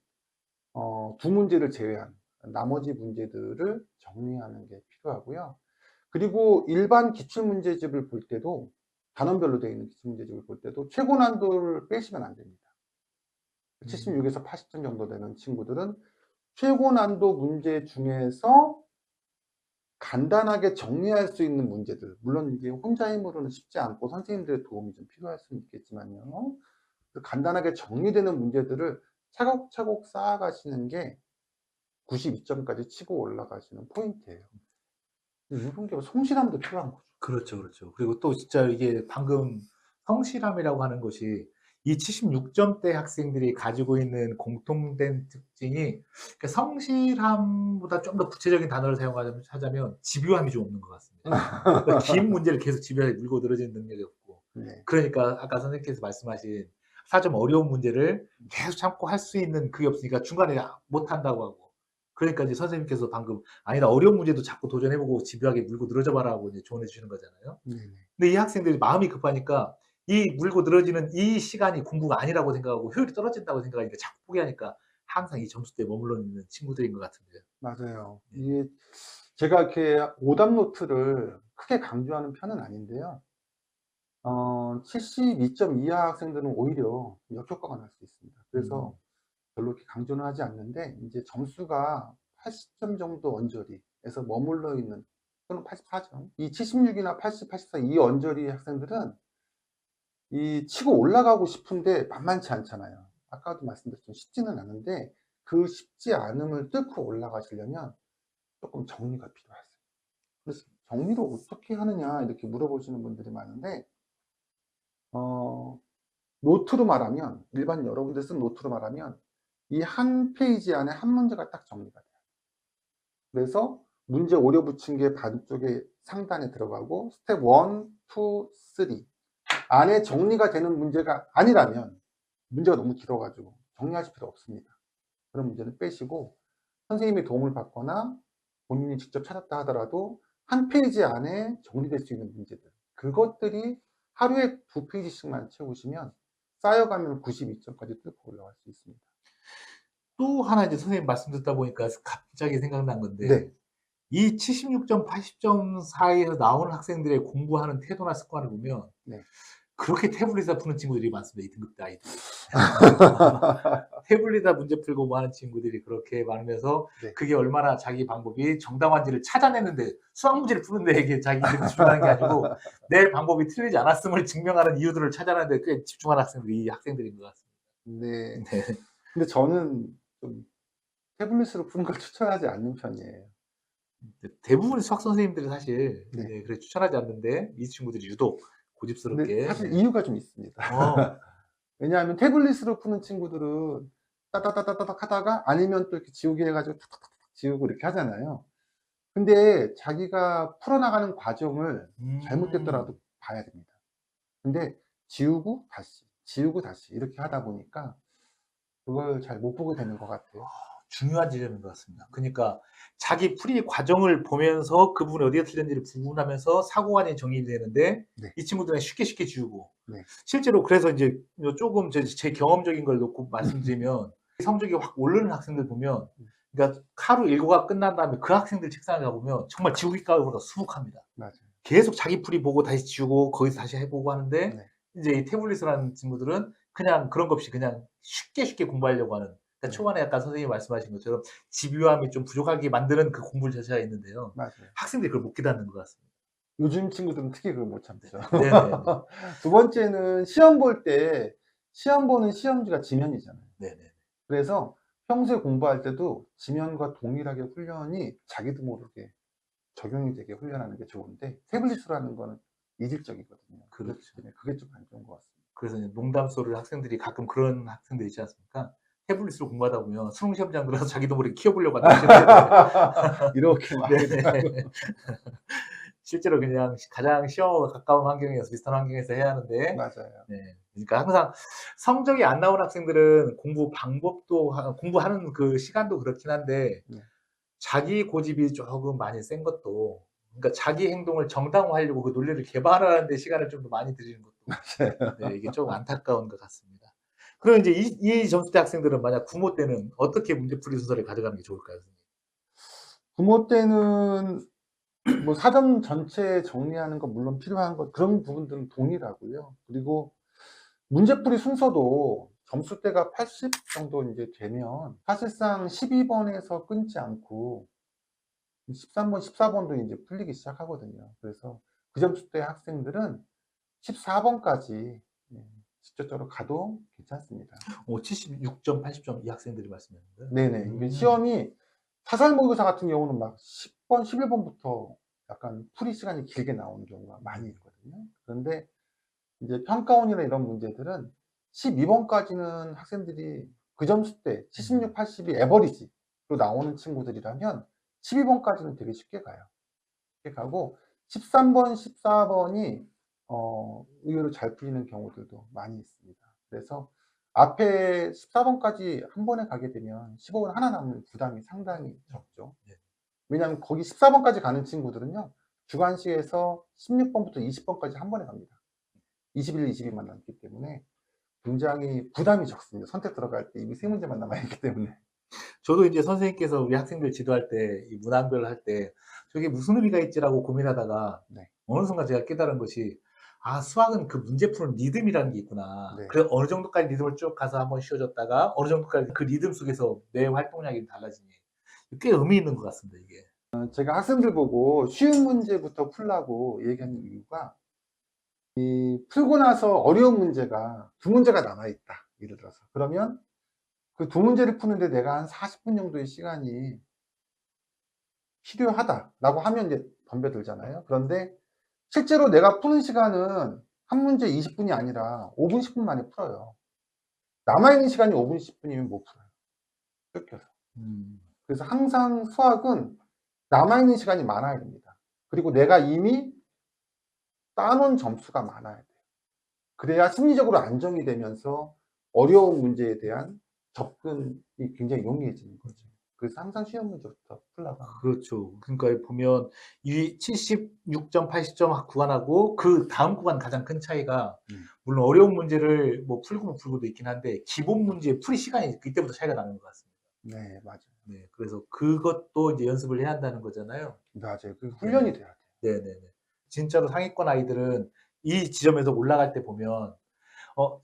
두 문제를 제외한 나머지 문제들을 정리하는 게 필요하고요. 그리고 일반 기출문제집을 볼 때도 단원별로 되어 있는 기출문제집을 볼 때도 최고 난도를 빼시면 안 됩니다. 76에서 80점 정도 되는 친구들은 최고 난도 문제 중에서 간단하게 정리할 수 있는 문제들, 물론 이게 혼자 힘으로는 쉽지 않고 선생님들의 도움이 좀 필요할 수는 있겠지만요. 그 간단하게 정리되는 문제들을 차곡차곡 쌓아가시는 게 92점까지 치고 올라가시는 포인트예요. 이런 게 성실함도 필요한 거죠. 그렇죠, 그렇죠. 그리고 또 진짜 이게 방금 성실함이라고 하는 것이 이 76점대 학생들이 가지고 있는 공통된 특징이 그러니까 성실함보다 좀 더 구체적인 단어를 사용하자면 집요함이 좀 없는 것 같습니다. 그러니까 긴 문제를 계속 집요하게 물고 늘어지는 능력이 없고 네. 그러니까 아까 선생님께서 말씀하신 4점 어려운 문제를 계속 참고 할 수 있는 그게 없으니까 중간에 못한다고 하고 그러니까 이제 선생님께서 방금 아니다 어려운 문제도 자꾸 도전해보고 집요하게 물고 늘어져 봐라고 이제 조언해 주시는 거잖아요. 네네. 근데 이 학생들이 마음이 급하니까 이 물고 늘어지는 이 시간이 공부가 아니라고 생각하고 효율이 떨어진다고 생각하니까 자꾸 포기하니까 항상 이 점수대에 머물러 있는 친구들인 것 같은데요. 맞아요. 네. 이게 제가 이렇게 오답 노트를 크게 강조하는 편은 아닌데요. 72점 이하 학생들은 오히려 역효과가 날 수 있습니다. 그래서 별로 이렇게 강조는 하지 않는데 이제 점수가 80점 정도 언저리에서 머물러 있는 또는 84점 이 76이나 80, 84 이 언저리 학생들은 이 치고 올라가고 싶은데 만만치 않잖아요. 아까도 말씀드렸지만 쉽지는 않은데 그 쉽지 않음을 뚫고 올라가시려면 조금 정리가 필요하세요. 그래서 정리를 어떻게 하느냐 이렇게 물어보시는 분들이 많은데 노트로 말하면 일반 여러분들 쓴 노트로 말하면 이 한 페이지 안에 한 문제가 딱 정리가 돼요. 그래서 문제 오려 붙인 게 반쪽에 상단에 들어가고 스텝 1, 2, 3 안에 정리가 되는 문제가 아니라면 문제가 너무 길어가지고 정리하실 필요 없습니다. 그런 문제는 빼시고 선생님의 도움을 받거나 본인이 직접 찾았다 하더라도 한 페이지 안에 정리될 수 있는 문제들 그것들이 하루에 2페이지씩만 채우시면 쌓여가면 92점까지 뚫고 올라갈 수 있습니다. 또 하나 이제 선생님 말씀 듣다 보니까 갑자기 생각난 건데 네. 이 76점, 80점 사이에서 나오는 학생들의 공부하는 태도나 습관을 보면 네. 그렇게 태블릿에서 푸는 친구들이 많습니다. 이 등급대 아이들이. 태블릿에다 문제 풀고 뭐 하는 친구들이 그렇게 많으면서 네. 그게 얼마나 자기 방법이 정당한지를 찾아내는데 수학 문제를 푸는데 이게 자기들이 집중하는 게 아니고 내 방법이 틀리지 않았음을 증명하는 이유들을 찾아내는데 꽤 집중하는 학생들이 이 학생들인 것 같습니다. 네. 네. 근데 저는 좀 태블릿으로 푸는 걸 추천하지 않는 편이에요. 대부분의 수학 선생님들이 사실 네. 네, 그래 추천하지 않는데 이 친구들이 유독 근데 고집스럽게 사실 네. 이유가 좀 있습니다. 왜냐하면 태블릿으로 푸는 친구들은 따다다다닥 하다가 아니면 또 이렇게 지우개 해가지고 탁탁탁 지우고 이렇게 하잖아요. 근데 자기가 풀어나가는 과정을 잘못됐더라도 봐야 됩니다. 근데 지우고 다시 이렇게 하다 보니까 그걸 잘 못 보게 되는 것 같아요. 중요한 지점인 것 같습니다. 그러니까 자기 풀이 과정을 보면서 그 부분이 어디가 틀렸는지를 구분하면서 사고관이 정리되는데 네. 이 친구들은 쉽게 지우고 네. 실제로 그래서 이제 조금 제 경험적인 걸 놓고 말씀드리면 성적이 확 오르는 학생들 보면 그러니까 하루 일과가 끝난 다음에 그 학생들 책상에 가보면 정말 지우기 가루가 수북합니다. 맞아요. 계속 자기 풀이 보고 다시 지우고 거기서 다시 해보고 하는데 네. 이제 이 태블릿을 하는 친구들은 그냥 그런 거 없이 그냥 쉽게 공부하려고 하는 그러니까 네. 초반에 약간 선생님이 말씀하신 것처럼 집요함이 좀 부족하게 만드는 그 공부 자체가 있는데요. 맞아요. 학생들이 그걸 못 깨닫는 것 같습니다. 요즘 친구들은 특히 그걸 못 네. 참죠. 네네네. 두 번째는 시험 볼 때 시험 보는 시험지가 지면이잖아요. 네네. 그래서 평소에 공부할 때도 지면과 동일하게 훈련이 자기도 모르게 적용이 되게 훈련하는 게 좋은데 그렇죠. 태블릿으로 하는 거는 이질적이거든요. 그렇기 그렇죠. 때문에 그게 좀 안 좋은 것 같습니다. 그래서 이제 농담 소리를 학생들이 가끔 그런 학생들 있지 않습니까? 태블릿으로 공부하다 보면 수능 시험장 들어가서 자기도 모르게 키워보려고 하다가 실패해요. 이렇게 많이 돼가지고. 네네. 실제로 그냥 가장 시험과 가까운 환경에서 비슷한 환경에서 해야 하는데 맞아요. 네. 그러니까 항상 성적이 안 나오는 학생들은 공부 방법도 공부하는 그 시간도 그렇긴 한데 네. 자기 고집이 조금 많이 센 것도 그러니까 자기 행동을 정당화하려고 그 논리를 개발하는 데 시간을 좀 더 많이 들이는 것도 네 이게 좀 안타까운 것 같습니다. 그럼 이제 이 점수대 학생들은 만약 구모 때는 어떻게 문제풀이 순서를 가져가는 게 좋을까요, 선생님? 부모 때는 뭐 사전 전체 정리하는 건 물론 필요한 것 그런 부분들은 동일하고요. 그리고 문제풀이 순서도 점수대가 80 정도 인제 되면 사실상 12번에서 끊지 않고 13번, 14번도 인제 풀리기 시작하거든요. 그래서 그 점수대 학생들은 14번까지 예 직접적으로 가도 괜찮습니다. 76점, 80점 이 학생들이 말씀하시는 거예요? 네네. 이게 시험이 사설 모의고사 같은 경우는 막 10번, 11번부터 약간 풀이 시간이 길게 나오는 경우가 많이 있거든요. 그런데 이제 평가원이나 이런 문제들은 12번까지는 학생들이 그 점수대 76, 80이 에버리지로 나오는 친구들이라면 12번까지는 되게 쉽게 가요. 쉽게 가고 13번, 14번이 의외로 잘 풀리는 경우들도 많이 있습니다. 그래서 앞에 14번까지 한 번에 가게 되면 15번 하나 남는 부담이 상당히 적죠. 네. 왜냐하면 거기 14번까지 가는 친구들은요. 주관식에서 16번부터 20번까지 한 번에 갑니다. 21, 22만 남기 때문에 굉장히 부담이 적습니다. 선택 들어갈 때 이미 세 문제만 남아 있기 때문에. 저도 이제 선생님께서 우리 학생들 지도할 때 이 문항별로 할 때 '저게 무슨 의미가 있지?'라고 고민하다가 네. 어느 순간 제가 깨달은 것이 '아 수학은 그 문제 푸는 리듬이라는 게 있구나.' 네. 그래서 어느 정도까지 리듬을 쭉 가서 한번 쉬어줬다가 어느 정도까지 그 리듬 속에서 뇌 활동량이 달라지니 꽤 의미 있는 것 같습니다 이게. 제가 학생들 보고 쉬운 문제부터 풀라고 얘기하는 이유가 이 풀고 나서 어려운 문제가 두 문제가 남아 있다. 예를 들어서. 그러면 그 두 문제를 푸는데 내가 한 40분 정도의 시간이 필요하다라고 하면 이제 덤벼들잖아요. 그런데 실제로 내가 푸는 시간은 한 문제 20분이 아니라 5분, 10분 만에 풀어요. 남아있는 시간이 5분, 10분이면 못 풀어요. 쫓겨서. 음. 그래서 항상 수학은 남아있는 시간이 많아야 됩니다. 그리고 내가 이미 따놓은 점수가 많아야 돼요. 그래야 심리적으로 안정이 되면서 어려운 문제에 대한 접근이 굉장히 용이해지는 거죠. 그래서 항상 쉬운 문제부터 풀라고 합니다. 그렇죠. 그러니까 보면 이 76점, 80점 구간하고 그다음 구간 가장 큰 차이가 네. 물론 어려운 문제를 뭐 풀고 못 풀고도 있긴 한데 기본 문제 풀이 시간이 그때부터 차이가 나는 것 같습니다. 네, 맞아요. 네. 그래서 그것도 이제 연습을 해야 한다는 거잖아요. 맞아요. 그 네. 훈련이 돼야 돼요. 네네네. 진짜로 상위권 아이들은 이 지점에서 올라갈 때 보면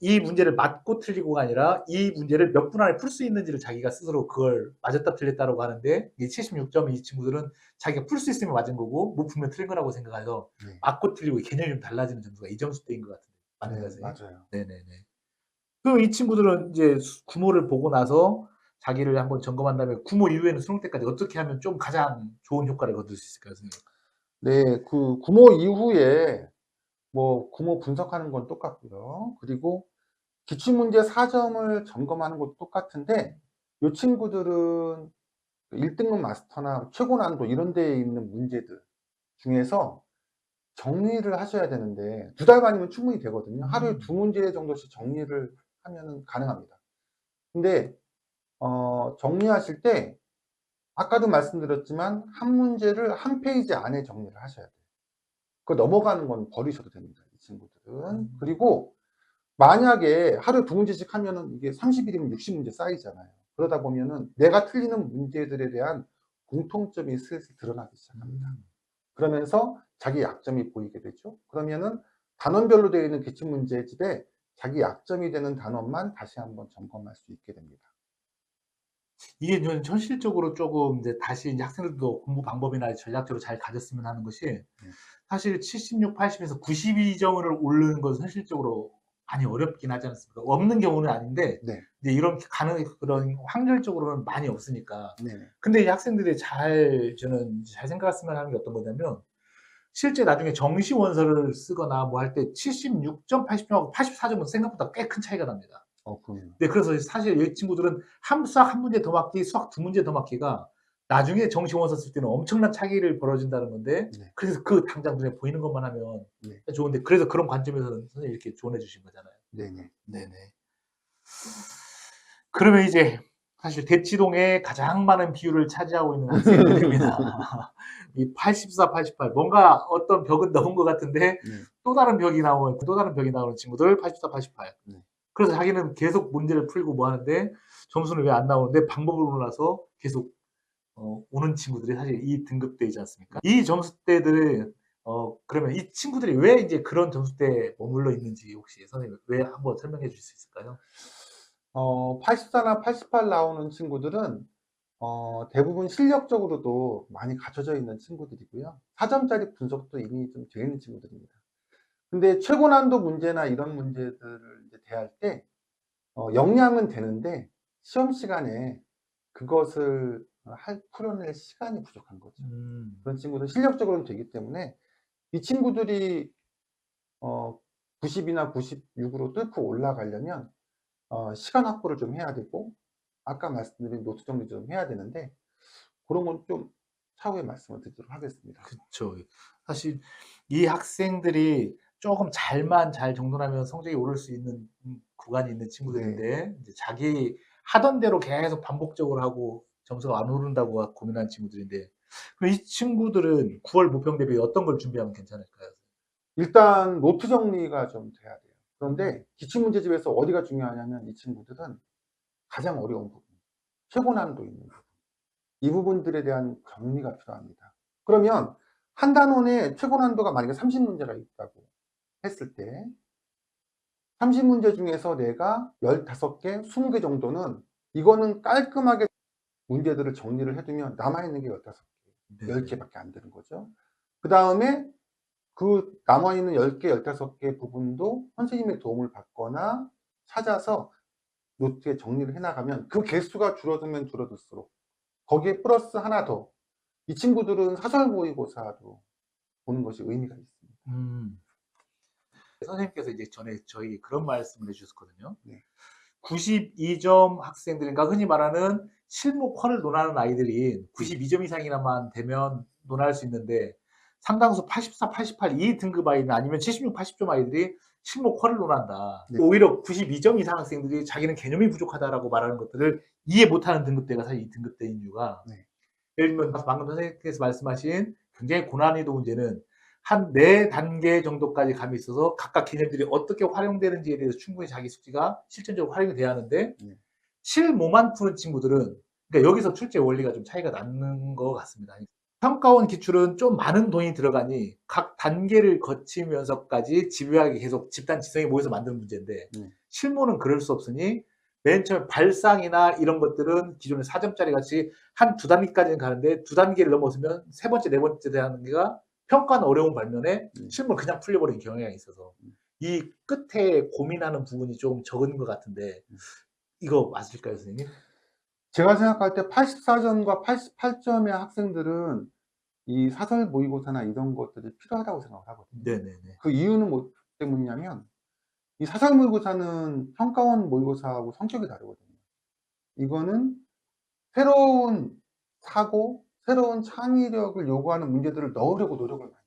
이 문제를 맞고 틀리고가 아니라 이 문제를 몇 분 안에 풀 수 있는지를 자기가 스스로 그걸 맞았다 틀렸다라고 하는데 이 76점 이 친구들은 자기가 풀 수 있으면 맞은 거고 못 풀면 틀린 거라고 생각해서 네. 맞고 틀리고 개념이 좀 달라지는 점수가 이 점수대인 것 같은데 맞는가요, 네, 선생님? 맞아요. 네네네. 그럼 이 친구들은 이제 구모를 보고 나서 자기를 한번 점검한 다음에 구모 이후에는 수능 때까지 어떻게 하면 좀 가장 좋은 효과를 거둘 수 있을까요, 선생님? 네, 그 구모 이후에 뭐 구모 분석하는 건 똑같고요. 그리고 기출문제 4점을 점검하는 것도 똑같은데 요 친구들은 1등급 마스터나 최고 난도 이런 데에 있는 문제들 중에서 정리를 하셔야 되는데 2달간이면 충분히 되거든요. 하루에 2문제 정도씩 정리를 하면은 가능합니다. 근데 정리하실 때 아까도 말씀드렸지만 한 문제를 한 페이지 안에 정리를 하셔야 돼요. 그 넘어가는 건 버리셔도 됩니다, 이 친구들은. 그리고 만약에 하루에 2문제씩 하면은 이게 30일이면 60문제 쌓이잖아요. 그러다 보면은 내가 틀리는 문제들에 대한 공통점이 슬슬 드러나기 시작합니다. 그러면서 자기 약점이 보이게 되죠. 그러면은 단원별로 되어 있는 기출문제집에 자기 약점이 되는 단원만 다시 한번 점검할 수 있게 됩니다. 이게 좀 현실적으로 조금 이제 다시 이제 학생들도 공부 방법이나 전략적으로 잘 가졌으면 하는 것이, 사실 76, 80에서 92점을 오르는 것은 현실적으로 많이 어렵긴 하지 않습니까? 없는 경우는 아닌데 네. 이제 이런 가능 그런 확률적으로는 많이 없으니까. 네네. 근데 이 학생들이 저는 잘 생각했으면 하는 게 어떤 거냐면, 실제 나중에 정시 원서를 쓰거나 뭐 할 때 76점, 80점하고 84점은 생각보다 꽤 큰 차이가 납니다. 그럼요. 네, 그래서 사실 이 친구들은 수학 한 문제 더 맞기, 수학 두 문제 더 맞기가 나중에 정시 원서 쓸 때는 엄청난 차이를 벌어진다는 건데, 네. 그래서 그 당장 눈에 보이는 것만 하면 네. 좋은데, 그래서 그런 관점에서는 선생님이 이렇게 조언해 주신 거잖아요. 네네. 네네. 그러면 이제 사실 대치동에 가장 많은 비율을 차지하고 있는 학생들입니다. 이 84, 88 뭔가 어떤 벽은 넘은 것 같은데 네. 또 다른 벽이 나오는 친구들 84, 88. 네. 그래서 자기는 계속 문제를 풀고 뭐 하는데 점수는 왜 안 나오는데 방법을 몰라서 계속 오는 친구들이 사실 이 등급대이지 않습니까? 이 점수대들을 그러면 이 친구들이 왜 이제 그런 점수대에 머물러 있는지 혹시 선생님 왜 한번 설명해 주실 수 있을까요? 84나 88 나오는 친구들은 대부분 실력적으로도 많이 갖춰져 있는 친구들이고요. 4점짜리 분석도 이미 좀 되어 있는 친구들입니다. 근데 최고 난도 문제나 이런 문제들을 이제 대할 때 역량은 되는데 시험 시간에 그것을 풀어낼 시간이 부족한 거죠. 음. 그런 친구들은 실력적으로는 되기 때문에 이 친구들이 어 90이나 96으로 뚫고 올라가려면 시간 확보를 좀 해야 되고, 아까 말씀드린 노트 정리 좀 해야 되는데, 그런 건 좀 차후에 말씀을 드리도록 하겠습니다. 그쵸. 사실 이 학생들이 쪼금 잘 정돈하면 성적이 오를 수 있는 구간이 있는 네. 친구들인데, 이제 자기 하던 대로 계속 반복적으로 하고 점수가 안 오른다고 고민하는 친구들인데, 그럼 이 친구들은 9월 모평 대비 어떤 걸 준비하면 괜찮을까요? 일단 노트 정리가 좀 돼야 돼요. 그런데 기출문제집에서 어디가 중요하냐면 이 친구들은 가장 어려운 부분, 최고 난도 있는 부분, 이 부분들에 대한 정리가 필요합니다. 그러면 한 단원에 최고 난도가 만약에 30문제가 있다고 했을 때 30문제 중에서 내가 15개, 20개 정도는 이거는 깔끔하게 문제들을 정리를 해 두면 남아 있는 게 15개, 10 네네. 개밖에 안 되는 거죠. 그다음에 그 남아 있는 10 개, 15개 부분도 선생님의 도움을 받거나 찾아서 노트에 정리를 해 나가면 그 개수가 줄어들면 줄어들수록 거기에 플러스 하나 더, 이 친구들은 사설 모의고사도 보는 것이 의미가 있습니다. 음. 선생님께서 이제 전에 저희 그런 말씀을 해 주셨거든요. 네. 92점 학생들, 그러니까 흔히 말하는 실무과를 논하는 아이들이 네. 92점 이상이나만 되면 논할 수 있는데, 상당수 84, 88 이 등급 아이는 아니면 76, 80점 아이들이 실무과를 논한다. 네. 오히려 92점 이상 학생들이 자기는 개념이 부족하다라고 말하는 것들을 이해 못하는 등급대가 사실 이 등급대인 이유가, 네. 예를 들면 방금 선생님께서 말씀하신 굉장히 고난이도 문제는 한 4단계 정도까지 감이 있어서 각각 개념들이 어떻게 활용되는지에 대해서 충분히 자기 숙지가 실전적으로 활용이 돼야 하는데, 네. 실무만 푸는 친구들은, 그러니까 여기서 출제 원리가 좀 차이가 나는 것 같습니다. 평가원 기출은 좀 많은 돈이 들어가니 각 단계를 거치면서까지 집요하게 계속 집단 지성이 모여서 만드는 문제인데, 네. 실무는 그럴 수 없으니 맨 처음에 발상이나 이런 것들은 기존의 4점짜리 같이 한 두 단계까지는 가는데, 두 단계를 넘어서면 세 번째, 네 번째 단계가 평가는 어려운 반면에 네. 실무를 그냥 풀려버리는 경향이 있어서 이 끝에 고민하는 부분이 좀 적은 것 같은데, 이거 맞을까요, 선생님? 제가 생각할 때 84점과 88점의 학생들은 이 사설 모의고사나 이런 것들이 필요하다고 생각을 하거든요. 네네네. 그 이유는 뭐 때문이냐면 이 사설 모의고사는 평가원 모의고사하고 성격이 다르거든요. 이거는 새로운 사고, 새로운 창의력을 요구하는 문제들을 넣으려고 노력을 많이 해요.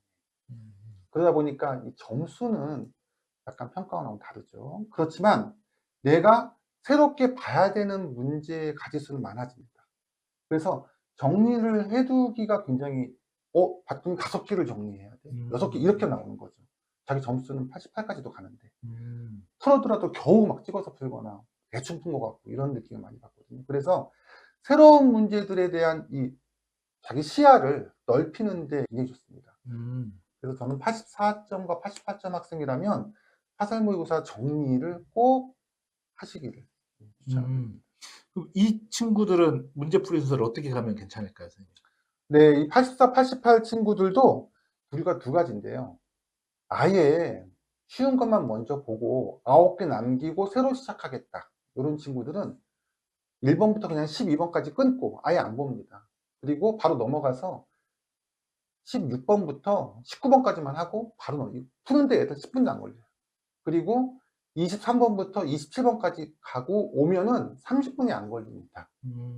음. 그러다 보니까 이 점수는 약간 평가원하고 다르죠. 그렇지만 내가 새롭게 봐야 되는 문제의 가지수는 많아집니다. 그래서 정리를 해 두기가 굉장히 봤더니 5개를 정리해야 돼. 6개 이렇게 나오는 거죠. 자기 점수는 88 까지도 가는데. 음. 풀어두라도 겨우 막 찍어서 풀거나 대충 푼 것 같고 이런 느낌을 많이 받거든요. 그래서 새로운 문제들에 대한 이 자기 시야를 넓히는 데 굉장히 좋습니다. 음. 그래서 저는 84점과 88점 학생이라면 사설 모의고사 정리를 꼭 하시기를 추천을 음. 드립니다. 그럼 이 친구들은 문제풀이 순서를 어떻게 가면 괜찮을까요, 선생님? 네, 이 84, 88 친구들도 부류가 두 가지인데요. 아예 쉬운 것만 먼저 보고 9개 남기고 새로 시작하겠다. 이런 친구들은 1번부터 그냥 12번까지 끊고 아예 안 봅니다. 그리고 바로 넘어가서 16번부터 19번까지만 하고 바로 푸는데 애들 10분도 안 걸려요. 그리고 23번부터 27번까지 가고 오면은 30분이 안 걸립니다.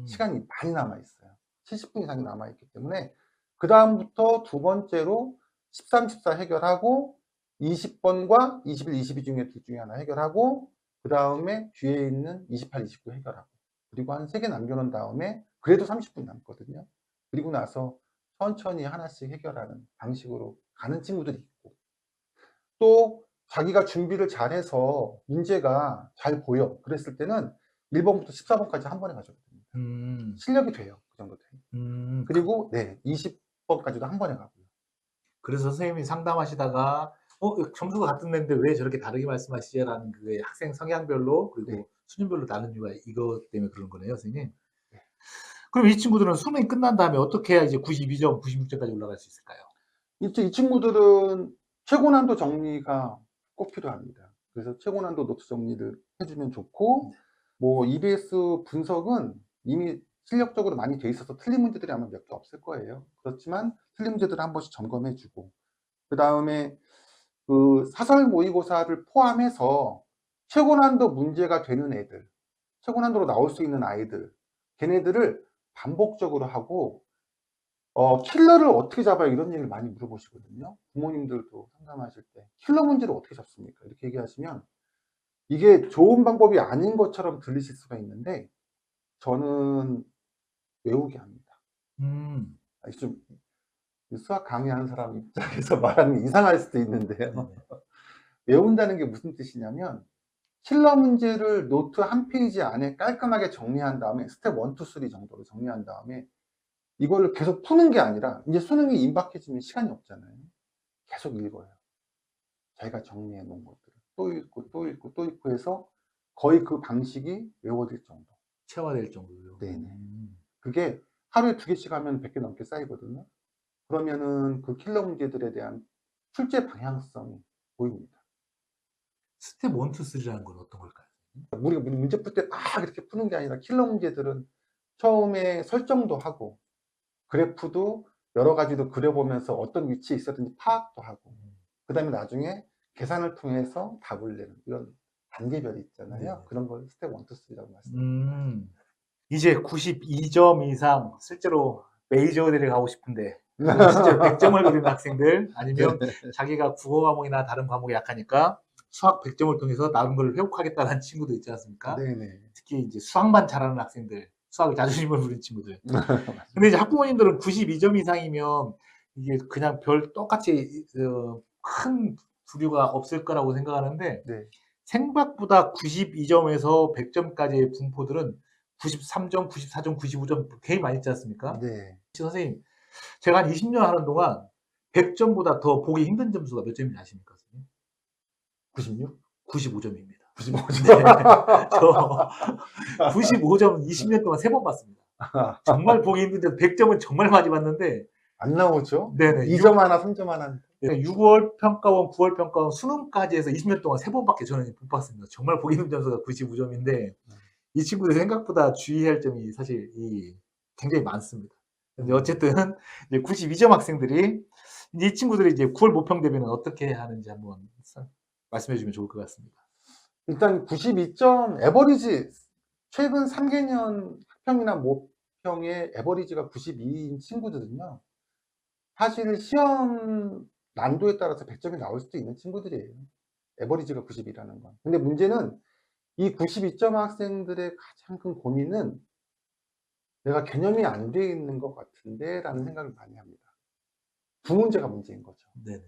시간이 많이 남아 있어요. 70분 이상이 남아 있기 때문에 그 다음부터 두 번째로 13, 14 해결하고 20번과 21, 22 중에 둘 중에 하나 해결하고 그 다음에 뒤에 있는 28, 29 해결하고 그리고 한 3개 남겨놓은 다음에 그래도 30분 남거든요. 그리고 나서 천천히 하나씩 해결하는 방식으로 가는 친구들이 있고 또 자기가 준비를 잘해서 문제가 잘 보여 그랬을 때는 1번부터 14번까지 한 번에 가져도 됩니다. 실력이 돼요. 그 정도 돼요. 그리고 네, 20번까지도 한 번에 가고요. 그래서 선생님이 상담하시다가 점수가 같은 애인데 왜 저렇게 다르게 말씀하시지라는 그 학생 성향별로 그리고 네. 수준별로 나눈 이유가 이것 때문에 그런 거네요, 선생님. 네. 그럼 이 친구들은 수능이 끝난 다음에 어떻게 해야 이제 92점, 96점까지 올라갈 수 있을까요? 이 친구들은 최고난도 정리가 꼭 필요합니다. 그래서 최고난도 노트 정리를 해주면 좋고 뭐 EBS 분석은 이미 실력적으로 많이 돼 있어서 틀린 문제들이 아마 몇 개 없을 거예요. 그렇지만 틀린 문제들을 한 번씩 점검해주고 그 다음에 그 사설 모의고사를 포함해서 최고난도 문제가 되는 애들, 최고난도로 나올 수 있는 아이들, 걔네들을 반복적으로 하고 킬러를 어떻게 잡아요? 이런 얘기를 많이 물어보시거든요. 부모님들도 상담하실 때 킬러 문제를 어떻게 잡습니까? 이렇게 얘기하시면 이게 좋은 방법이 아닌 것처럼 들리실 수가 있는데 저는 외우게 합니다. 좀 수학 강의하는 사람 입장에서 말하는 이상할 수도 있는데요. 외운다는 게 무슨 뜻이냐면 킬러 문제를 노트 한 페이지 안에 깔끔하게 정리한 다음에 스텝 1, 2, 3 정도로 정리한 다음에 이거를 계속 푸는 게 아니라 이제 수능이 임박해지면 시간이 없잖아요. 계속 읽어요. 자기가 정리해 놓은 것들을 또 읽고 또 읽고 또 읽고 해서 거의 그 방식이 외워질 정도. 체화될 정도로요. 네네. 그게 하루에 2개씩 하면 100개 넘게 쌓이거든요. 그러면은 그 킬러 문제들에 대한 출제 방향성이 보입니다. 스텝 1, 2, 3라는 건 어떤 걸까요? 우리가 문제 풀 때 막 이렇게 푸는 게 아니라 킬러 문제들은 처음에 설정도 하고 그래프도 여러 가지도 그려보면서 어떤 위치에 있었는지 파악도 하고 그 다음에 나중에 계산을 통해서 답을 내는 이런 단계별이 있잖아요. 네네. 그런 걸 스텝 1, 2, 3라고 말씀드립니다. 이제 92점 이상 실제로 메이저들이 가고 싶은데 그리고 실제로 100점을 노리는 학생들 아니면 자기가 국어 과목이나 다른 과목이 약하니까 수학 100점을 통해서 나온 걸 회복하겠다는 친구도 있지 않습니까? 네네. 특히 이제 수학만 잘하는 학생들, 수학을 자존심을 부리는 친구들. 근데 이제 학부모님들은 92점 이상이면 이게 그냥 별 똑같이 큰 부류가 없을 거라고 생각하는데 네. 생각보다 92점에서 100점까지의 분포들은 93점, 94점, 95점 되게 많이 있지 않습니까? 네. 선생님, 제가 한 20년 하는 동안 100점보다 더 보기 힘든 점수가 몇 점인지 아십니까, 선생님? 96? 95점입니다. 95점. 저 95점 20년 동안 3번 봤습니다. 정말 보기 힘든데 100점은 정말 많이 봤는데 안 나오죠? 네네. 2점 하나, 3점 하나. 6월 평가원, 9월 평가원, 수능까지 해서 20년 동안 3번밖에 저는 못 봤습니다. 정말 보기 힘든 점수가 95점인데 이 친구들 생각보다 주의할 점이 사실 굉장히 많습니다. 근데 어쨌든 이제 92점 학생들이 이 친구들이 이제 9월 모평 대비는 어떻게 하는지 한번 말씀해 주면 좋을 것 같습니다. 일단 92점 에버리지 최근 3개년 학평이나 모평의 에버리지가 92인 친구들은요. 사실 시험 난도에 따라서 100점이 나올 수도 있는 친구들이에요. 에버리지가 90이라는 건. 근데 문제는 이 92점 학생들의 가장 큰 고민은 내가 개념이 안 돼 있는 것 같은데 라는 생각을 많이 합니다. 두 문제가 문제인 거죠. 네네.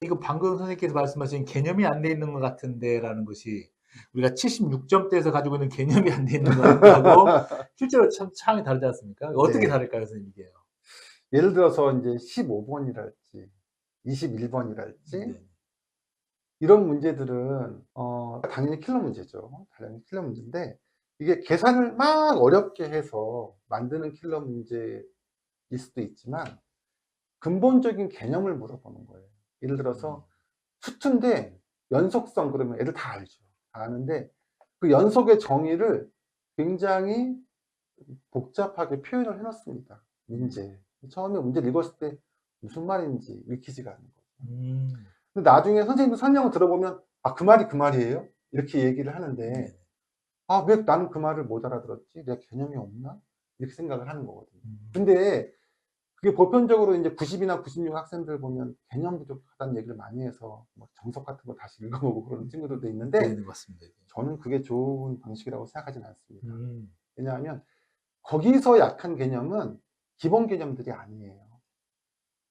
이거 방금 선생님께서 말씀하신 개념이 안 돼 있는 것 같은데라는 것이 우리가 76점대에서 가지고 있는 개념이 안 돼 있는 것 같다고 실제로 참 차원이 다르지 않습니까? 어떻게 네. 다를까요, 선생님 이게요? 예를 들어서 이제 15번이랄지 21번이랄지 네. 이런 문제들은 당연히 킬러 문제죠. 당연히 킬러 문제인데 이게 계산을 막 어렵게 해서 만드는 킬러 문제일 수도 있지만 근본적인 개념을 물어보는 거예요. 예를 들어서 수투인데 연속성 그러면 애들 다 알죠. 다 아는데 그 연속의 정의를 굉장히 복잡하게 표현을 해 놓습니다. 문제에. 처음에 문제를 읽었을 때 무슨 말인지 읽히지가 않는 거죠. 음. 근데 나중에 선생님도 설명을 들어보면 "아 그 말이 그 말이에요?" 이렇게 얘기를 하는데 네. '아 왜 나는 그 말을 못 알아들었지? 내가 개념이 없나?' 이렇게 생각을 하는 거거든요. 음. 근데 그게 보편적으로 인제 90 이나 96 학생들 보면 개념 부족하다는 얘기를 많이 해서 뭐 정석 같은 거 다시 읽어보고 그러는 친구들도 있는데 네네. 맞습니다. 저는 그게 좋은 방식이라고 생각하지는 않습니다. 음. 왜냐하면 거기서 약한 개념은 기본 개념들이 아니에요.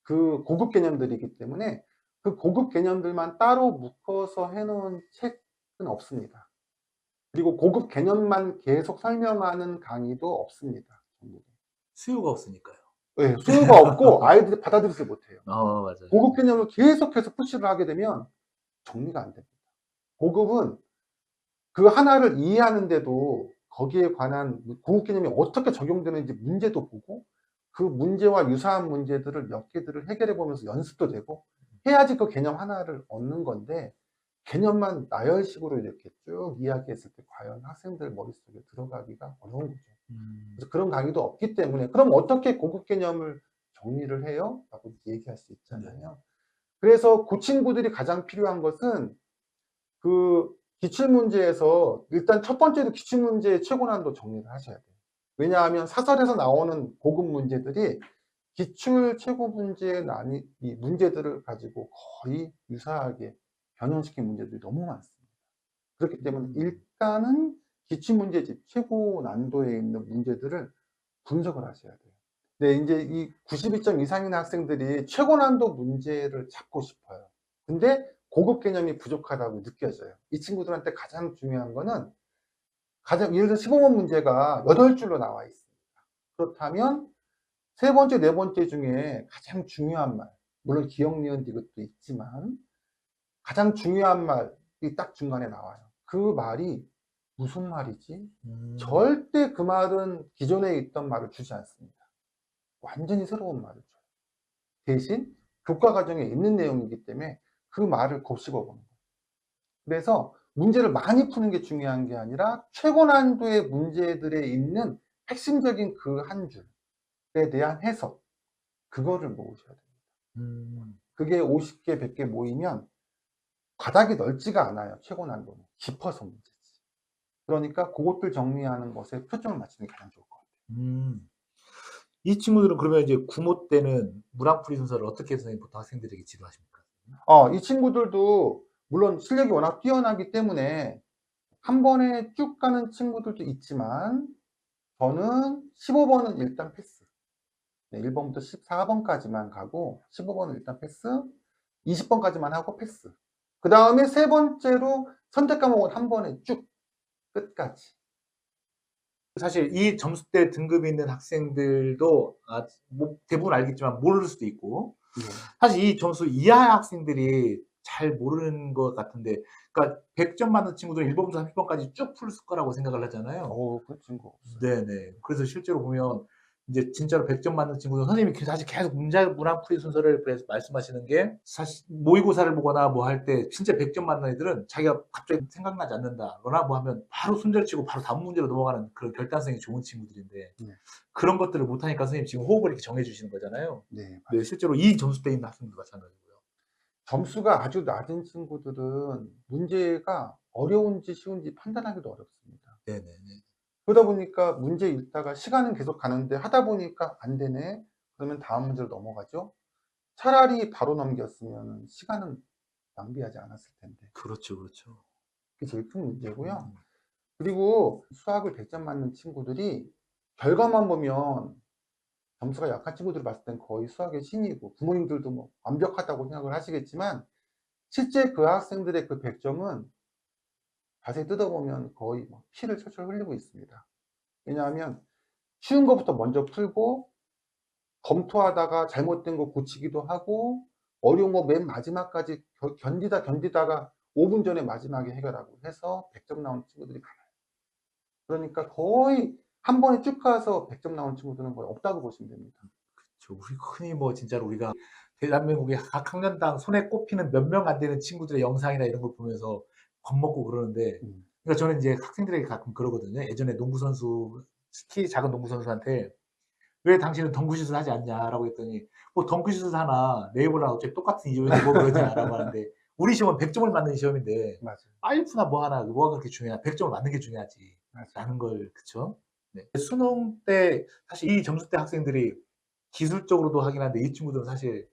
그 고급 개념들이기 때문에 그 고급 개념들만 따로 묶어서 해 놓은 책은 없습니다. 그리고 고급 개념만 계속 설명하는 강의도 없습니다. 전국에. 수요가 없으니까요. 예. 수요가 없고 아이들이 받아들이지 못해요. 맞아요. 고급 개념을 계속해서 푸시를 하게 되면 정리가 안 됩니다. 고급은 그 하나를 이해하는데도 거기에 관한 고급 개념이 어떻게 적용되는지 문제도 보고 그 문제와 유사한 문제들을 몇 개들을 해결해 보면서 연습도 되고 해야지 그 개념 하나를 얻는 건데 개념만 나열식으로 이렇게 쭉 이야기했을 때 과연 학생들 머릿속에 들어가기가 어려운 거죠. 음. 그래서 그런 강의도 없기 때문에 "그럼 어떻게 고급 개념을 정리를 해요?" 라고 얘기할 수 네. 있잖아요. 그래서 고 친구들이 가장 필요한 것은 그 기출문제에서 일단 첫 번째로 기출문제의 최고난도 정리를 하셔야 돼요. 왜냐하면 사설에서 나오는 고급 문제들이 기출 최고 문제의 난이 이 문제들을 가지고 거의 유사하게 변형시킨 문제들이 너무 많습니다. 그렇기 때문에 일단은 기출문제집 최고 난도에 있는 문제들을 분석을 하셔야 돼요. 근데 인제 이 92점 이상인 학생들이 최고 난도 문제를 잡고 싶어요. 근데 고급 개념이 부족하다고 느껴져요. 이 친구들한테 가장 중요한 거는 가장 예를 들어 15번 문제가 8줄로 나와 있습니다. 그렇다면 세 번째, 네 번째 중에 가장 중요한 말, 물론 기억, 니은, 디귿도 있지만 가장 중요한 말이 딱 중간에 나와요. 그 말이 무슨 말이지? 음. 절대 그 말은 기존에 있던 말을 주지 않습니다. 완전히 새로운 말을 줘요. 대신 교과 과정에 있는 내용이기 때문에 그 말을 곱씹어 보는 거예요. 그래서 문제를 많이 푸는 게 중요한 게 아니라 최고 난도의 문제들에 있는 핵심적인 그 한 줄에 대한 해석, 그거를 모으셔야 됩니다. 음. 그게 50개, 100개 모이면 바닥이 넓지가 않아요, 최고 난도는. 깊어서 문제지. 그러니까 고것들 정리하는 것에 초점을 맞추는 게 가장 좋을 것 같아요. 음. 이 친구들은 그러면 이제 구모 때는 문항풀이 순서를 어떻게 선생님 보통 학생들에게 지도하십니까? 이 친구들도 물론 실력이 워낙 뛰어나기 때문에 한 번에 쭉 가는 친구들도 있지만 저는 15번은 일단 패스. 네, 1번부터 14번까지만 가고 15번은 일단 패스, 20번까지만 하고 패스. 그다음에 세 번째로 선택 과목은 한 번에 쭉 끝까지. 사실 이 점수대 등급이 있는 학생들도 뭐 대부분 알겠지만 모를 수도 있고 네. 사실 이 점수 이하 학생들이 잘 모르는 것 같은데 그러니까 100점 맞는 친구들은 1 번부터 30 번까지 쭉 풀 거라고 생각을 하잖아요. 그런 친구 없어요. 네네. 그래서 실제로 보면 인제 진짜로 100점 맞는 친구는 선생님이 사실 계속 문항풀이 순서를 그래서 말씀하시는 게 사실 모의고사를 보거나 뭐 할 때 진짜 100점 맞는 애들은 자기가 갑자기 생각나지 않는다거나 뭐 하면 바로 손절치고 바로 다음 문제로 넘어가는 그런 결단성이 좋은 친구들인데 네. 그런 것들을 못하니까 선생님이 지금 호흡을 이렇게 정해 주시는 거잖아요. 네, 네, 맞습니다. 실제로 이 점수대에 있는 학생들도 마찬가지고요. 점수가 아주 낮은 친구들은 문제가 어려운지 쉬운지 판단하기도 어렵습니다. 네네네. 그러다 보니까 문제 읽다가 시간은 계속 가는데 하다 보니까 '안 되네.' 그러면 다음 문제로 넘어가죠. 차라리 바로 넘겼으면 시간은 낭비하지 않았을 텐데. 그렇죠, 그렇죠. 그게 제일 큰 문제고요. 음. 그리고 수학을 100점 맞는 친구들이 결과만 보면 점수가 약한 친구들을 봤을 땐 거의 수학의 신이고 부모님들도 뭐 완벽하다고 생각을 하시겠지만 실제 그 학생들의 그 100점은 자세히 뜯어보면 거의 막 피를 철철 흘리고 있습니다. 왜냐하면 쉬운 것부터 먼저 풀고 검토하다가 잘못된 거 고치기도 하고 어려운 거 맨 마지막까지 견디다가 5분 전에 마지막에 해결하고 해서 100점 나온 친구들이 많아요. 그러니까 거의 한 번에 쭉 가서 100점 나온 친구들은 거의 없다고 보시면 됩니다. 우리 흔히 뭐 진짜로 우리가 대한민국의 각 학년당 손에 꼽히는 몇 명 안 되는 친구들의 영상이나 이런 걸 보면서 겁먹고 그러는데, 음. 그러니까 저는 이제 학생들에게 가끔 그러거든요. 예전에 농구 선수, 키 작은 농구 선수한테 "왜 당신은 덩크슛을 하지 않냐?"라고 했더니 "뭐 덩크슛을 하나 네이버랑 어차피 똑같은 이점인데 뭐 그러냐."라고 하는데, 우리 시험은 100점을 맞는 시험인데 맞아요. 파이프나 뭐 하나 뭐가 그렇게 중요하냐. 100점을 맞는 게 맞아요. 중요하지라는 걸, 그쵸? 네. 수능 때 사실 이 점수대 학생들이 기술적으로도 하긴 한데, 이 친구들은 사실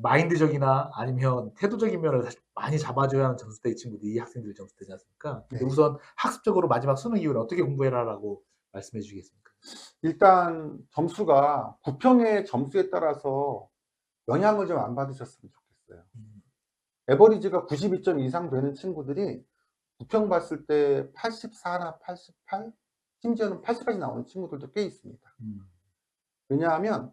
마인드적이나 아니면 태도적인 면을 사실 많이 잡아줘야 하는 점수대, 이 친구들이 이 학생들의 점수대지 않습니까? 근데 네. 우선 학습적으로 마지막 수능 이후에 어떻게 공부해라라고 말씀해 주시겠습니까? 일단 점수가 부평의 점수에 따라서 영향을 좀 안 받으셨으면 좋겠어요. 음. 에버리지가 92점 이상 되는 친구들이 부평 봤을 때 84나 88, 심지어는 80까지 나오는 친구들도 꽤 있습니다. 음. 왜냐하면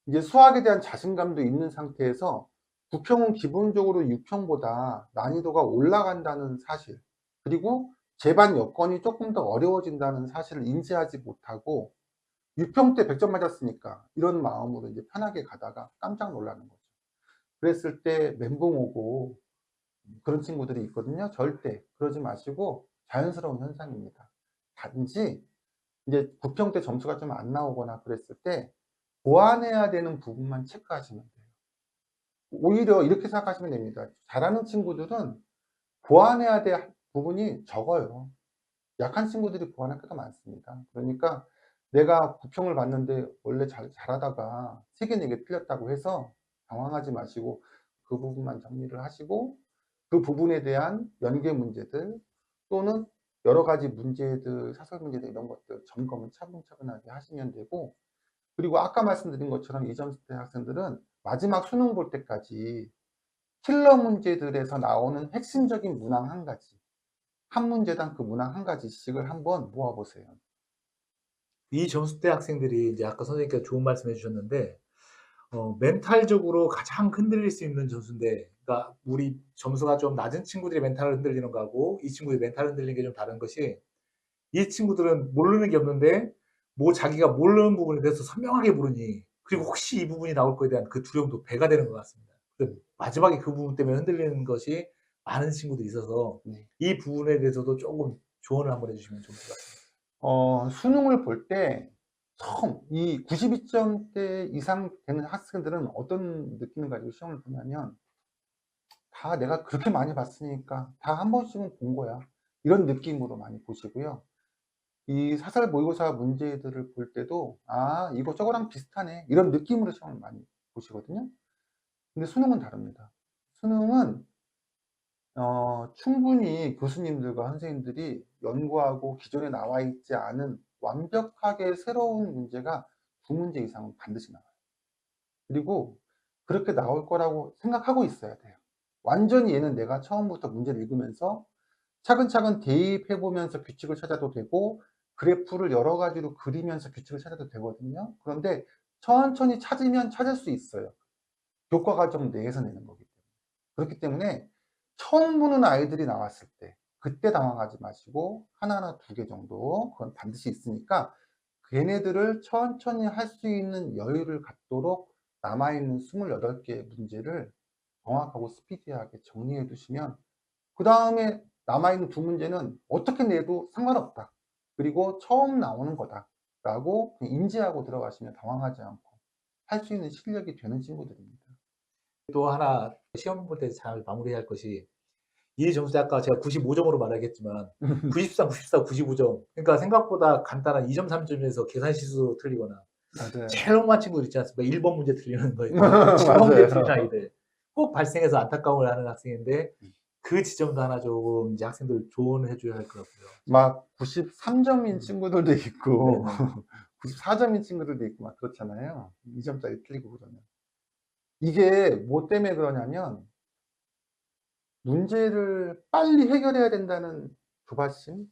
이제 수학에 대한 자신감도 있는 상태에서 부평은 기본적으로 유평보다 난이도가 올라간다는 사실, 그리고 제반 여건이 조금 더 어려워진다는 사실을 인지하지 못하고 유평 때 100점 맞았으니까 이런 마음으로 이제 편하게 가다가 깜짝 놀라는 거죠. 그랬을 때 멘붕 오고 그런 친구들이 있거든요. 절대 그러지 마시고 자연스러운 현상입니다. 단지 이제 부평 때 점수가 좀 안 나오거나 그랬을 때 보완해야 되는 부분만 체크하시면 돼요. 오히려 이렇게 생각하시면 됩니다. 잘하는 친구들은 보완해야 될 부분이 적어요. 약한 친구들이 보완할 게더 많습니다. 그러니까 내가 부평을 봤는데 원래 잘하다가 3개, 4개 틀렸다고 해서 당황하지 마시고 그 부분만 정리를 하시고 그 부분에 대한 연계 문제들 또는 여러 가지 문제들, 사설 문제들 이런 것들 점검을 차분차분하게 하시면 되고, 그리고 아까 말씀드린 것처럼 이 점수대 학생들은 마지막 수능 볼 때까지 킬러 문제들에서 나오는 핵심적인 문항 한 가지, 한 문제당 그 문항 한 가지씩을 한번 모아 보세요. 이 점수대 학생들이 이제 아까 선생님께서 좋은 말씀 해 주셨는데, 멘탈적으로 가장 흔들릴 수 있는 점수인데, 그러니까 우리 점수가 좀 낮은 친구들이 멘탈을 흔들리는 거하고 이 친구들이 멘탈을 흔들리는 게 좀 다른 것이, 이 친구들은 모르는 게 없는데 뭐 자기가 모르는 부분에 대해서 선명하게 모르니, 그리고 혹시 이 부분이 나올 거에 대한 그 두려움도 배가 되는 것 같습니다. 근데 마지막에 그 부분 때문에 흔들리는 것이 많은 친구들이 있어서, 네. 이 부분에 대해서도 조금 조언을 한번 해 주시면 좋을 것 같습니다. 수능을 볼 때 처음 이 92점대 이상 되는 학생들은 어떤 느낌을 가지고 시험을 보냐면, 다 내가 그렇게 많이 봤으니까 다 한 번씩은 본 거야, 이런 느낌으로 많이 보시고요. 이 사설 모의고사 문제들을 볼 때도 '아 이거 저거랑 비슷하네.' 이런 느낌으로 시험을 많이 보시거든요. 근데 수능은 다릅니다. 수능은 충분히 교수님들과 선생님들이 연구하고 기존에 나와 있지 않은 완벽하게 새로운 문제가 2문제 이상은 반드시 나와요. 그리고 그렇게 나올 거라고 생각하고 있어야 돼요. 완전히 얘는 내가 처음부터 문제를 읽으면서 차근차근 대입해 보면서 규칙을 찾아도 되고, 그래프를 여러 가지로 그리면서 규칙을 찾아도 되거든요. 그런데 천천히 찾으면 찾을 수 있어요. 교과 과정 내에서 내는 거기 때문에. 그렇기 때문에 처음 보는 아이들이 나왔을 때 그때 당황하지 마시고 하나나 2개 정도 그건 반드시 있으니까 걔네들을 천천히 할 수 있는 여유를 갖도록 남아있는 28개의 문제를 정확하고 스피디하게 정리해 두시면, 그다음에 남아있는 2문제는 어떻게 내도 상관없다, 그리고 처음 나오는 거다라고 그냥 인지하고 들어가시면 당황하지 않고 할 수 있는 실력이 되는 친구들입니다. 또 하나 시험 볼 때 잘 마무리할 것이, 이 점수대 아까 제가 95점으로 말하겠지만 93, 94, 95점, 그러니까 생각보다 간단한 2 점, 3 점에서 계산 실수 틀리거나 맞아요. 제일 험한 친구들 있지 않습니까? 1번 문제 틀리는 거 있고 집어 문제 틀리는 맞아요. 아이들 꼭 발생해서 안타까움을 하는 학생인데, 그 지점도 하나 조금 이제 학생들 조언을 해 줘야 할 것 같고요. 막 93점인 음. 친구들도 있고 네네. 94점인 친구들도 있고 막 그렇잖아요. 2점짜리 틀리고 그러면. 이게 뭐 때문에 그러냐면 문제를 빨리 해결해야 된다는 조바심,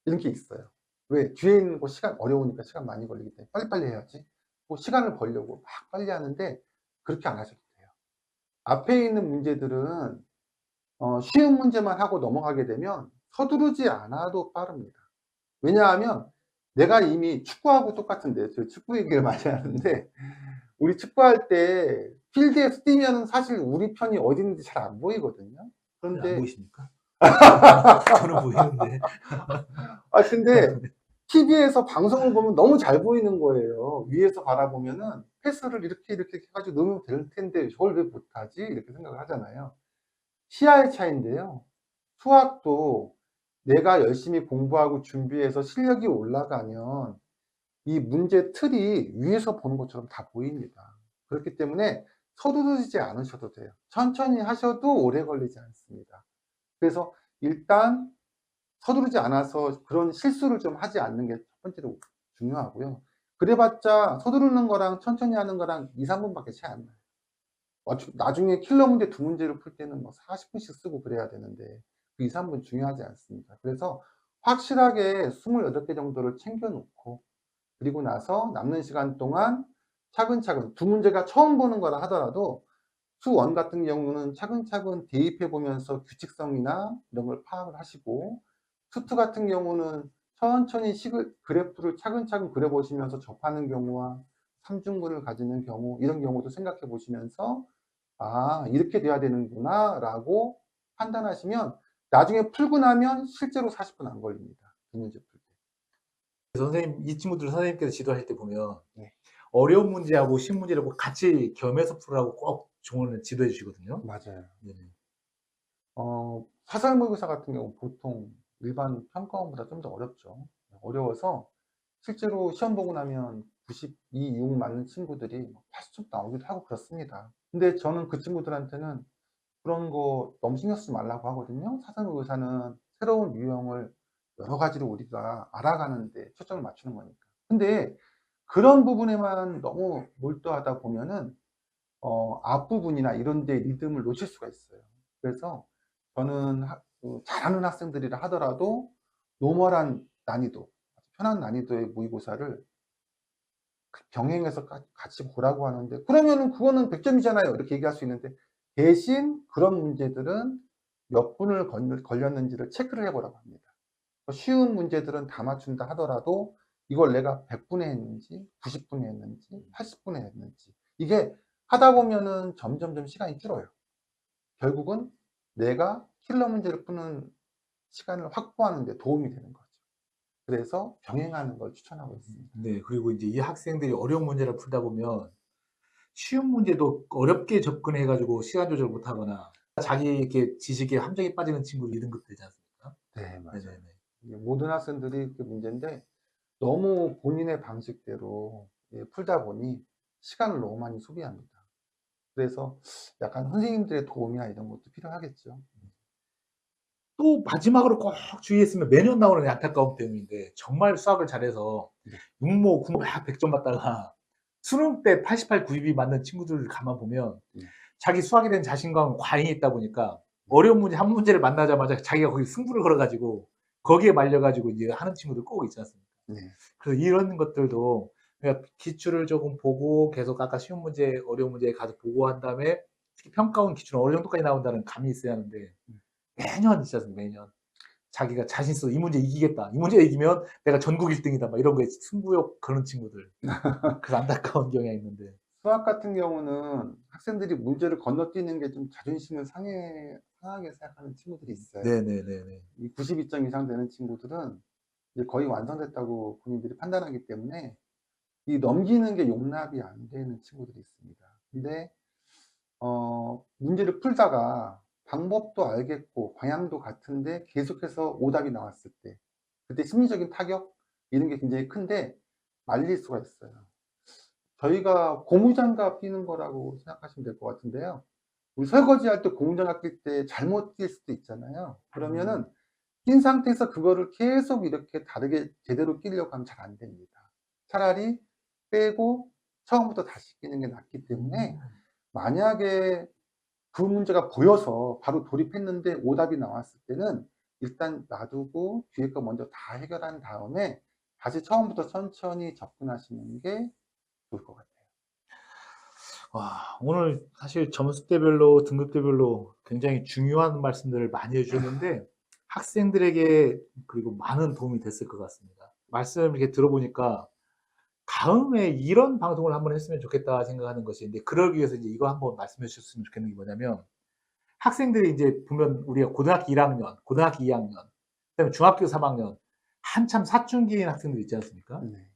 이런 게 있어요. 왜? 뒤에 있는 거 시간 어려우니까 시간 많이 걸리기 때문에 빨리빨리 해야지. 뭐 시간을 벌려고 막 빨리 하는데 그렇게 안 하셔도 돼요. 앞에 있는 문제들은 쉬운 문제만 하고 넘어가게 되면 서두르지 않아도 빠릅니다. 왜냐하면 내가 이미 축구하고 똑같은데, 저 축구 얘기를 많이 하는데, 우리 축구할 때 필드에서 뛰면은 사실 우리 편이 어디 있는지 잘 안 보이거든요. 안 그런데 보이십니까? 저는 보이는데. 근데 TV에서 방송을 보면 너무 잘 보이는 거예요. 위에서 바라보면은 패스를 이렇게 해가지고 넣으면 될 텐데 저걸 왜 못하지? 이렇게 생각을 하잖아요. 시야의 차이인데요. 수학도 내가 열심히 공부하고 준비해서 실력이 올라가면 이 문제 틀이 위에서 보는 것처럼 다 보입니다. 그렇기 때문에 서두르지 않으셔도 돼요. 천천히 하셔도 오래 걸리지 않습니다. 그래서 일단 서두르지 않아서 그런 실수를 좀 하지 않는 게 첫 번째로 중요하고요. 그래봤자 서두르는 거랑 천천히 하는 거랑 2, 3분밖에 차이 안 나요. 나중에 킬러 문제 2문제를 풀 때는 뭐 40분씩 쓰고 그래야 되는데 그 2, 3분 중요하지 않습니다. 그래서 확실하게 28개 정도를 챙겨 놓고, 그리고 나서 남는 시간 동안 차근차근 2문제가 처음 보는 거라 하더라도 수1 같은 경우는 차근차근 대입해 보면서 규칙성이나 이런 걸 파악을 하시고, 수2 같은 경우는 천천히 그래프를 차근차근 그려 보시면서 접하는 경우와 삼중근을 가지는 경우, 이런 경우도 생각해 보시면서 이렇게 돼야 되는구나 라고 판단하시면 나중에 풀고 나면 실제로 40분 안 걸립니다. 2문제 풀 때. 선생님, 이 친구들 선생님께서 지도하실 때 보면 네. 어려운 문제하고 쉬운 문제를 꼭 같이 겸해서 풀으라고 꼭 조언을 지도해 주시거든요. 맞아요. 네네. 사설모의고사 같은 경우 보통 일반 평가원보다 좀 더 어렵죠. 어려워서 실제로 시험 보고 나면 92, 6 맞는 친구들이 80점 나오기도 하고 그렇습니다. 근데 저는 그 친구들한테는 그런 거 너무 신경 쓰지 말라고 하거든요. 사설모의고사는 새로운 유형을 여러 가지로 우리가 알아가는 데 초점을 맞추는 거니까. 근데 그런 부분에만 너무 몰두하다 보면은 앞부분이나 이런 데 리듬을 놓칠 수가 있어요. 그래서 저는 잘하는 학생들이라 하더라도 노멀한 난이도, 편한 난이도의 모의고사를 병행해서 같이 보라고 하는데, 그러면은 그거는 100점이잖아요. 이렇게 얘기할 수 있는데, 대신 그런 문제들은 몇 분을 걸렸는지를 체크를 해 보라고 합니다. 쉬운 문제들은 다 맞춘다 하더라도 이걸 내가 100분에 했는지 90분에 했는지 80분에 했는지, 이게 하다 보면은 점점점 시간이 줄어요. 결국은 내가 킬러 문제를 푸는 시간을 확보하는 데 도움이 되는 거죠. 그래서 병행하는 걸 추천하고 있습니다. 네, 그리고 이제 이 학생들이 어려운 문제를 풀다 보면 쉬운 문제도 어렵게 접근해 가지고 시간 조절 못 하거나 자기 이렇게 지식에 함정에 빠지는 친구들 이런 것들 되지 않습니까? 네, 맞아요. 네네네. 이게 모든 학생들이 그 문제인데 너무 본인의 방식대로 풀다 보니 시간을 너무 많이 소비합니다. 그래서 약간 선생님들의 도움이나 이런 것도 필요하겠죠. 또 마지막으로 꼭 주의했으면 매년 나오는 안타까운 병인데 정말 수학을 잘해서 네. 육모, 국모 막 100점 받다가 수능 때 88, 90이 맞는 친구들을 가만 보면 네. 자기 수학에 대한 자신감은 과잉이 있다 보니까 어려운 문제 한 문제를 만나자마자 자기가 거기 승부를 걸어 가지고 거기에 말려 가지고 이제 하는 친구들 꼭 있지 않습니까? 네. 그래서 이런 것들도 그러니까 기출을 조금 보고 계속 아까 쉬운 문제, 어려운 문제 가서 보고 한 다음에 특히 평가원 기출은 어느 정도까지 나온다는 감이 있어야 하는데 매년 있지 않습니까? 매년. 자기가 자신 있어 이 문제 이기겠다. 이 문제 이기면 내가 전국 1등이다. 막 이런 거에 승부욕 그런 친구들. 그래서 안타까운 경향이 있는데. 수학 같은 경우는 학생들이 문제를 건너뛰는 게 좀 자존심을 상하게 생각하는 친구들이 있어요. 네네네네. 이 92점 이상 되는 친구들은 이제 거의 완성됐다고 본인들이 판단하기 때문에 이 넘기는 게 용납이 안 되는 친구들이 있습니다. 근데 문제를 풀다가 방법도 알겠고 방향도 같은데 계속해서 오답이 나왔을 때 그때 심리적인 타격 이런 게 굉장히 큰데 말릴 수가 있어요. 저희가 고무장갑 끼는 거라고 생각하시면 될 것 같은데요. 우리 설거지할 때 고무장갑 낄 때 잘못 낄 수도 있잖아요. 그러면은 낀 상태에서 그거를 계속 이렇게 다르게 제대로 끼려고 하면 잘 안 됩니다. 차라리 빼고 처음부터 다시 끼는 게 낫기 때문에, 만약에 그 문제가 보여서 바로 돌입했는데 오답이 나왔을 때는 일단 놔두고 뒤에 거 먼저 다 해결한 다음에 다시 처음부터 천천히 접근하시는 게 좋을 것 같아요. 와, 오늘 사실 점수대별로 등급대별로 굉장히 중요한 말씀들을 많이 해 주셨는데 학생들에게 그리고 많은 도움이 됐을 것 같습니다. 말씀 이렇게 들어보니까 다음에 이런 방송을 한번 했으면 좋겠다 생각하는 것이 근데 그러기 위해서 이제 이거 한번 말씀해 주셨으면 좋겠는 게 뭐냐면 학생들이 이제 보면 우리가 고등학교 1학년, 고등학교 2학년, 그다음에 중학교 3학년 한참 사춘기인 학생들 있지 않습니까? 네.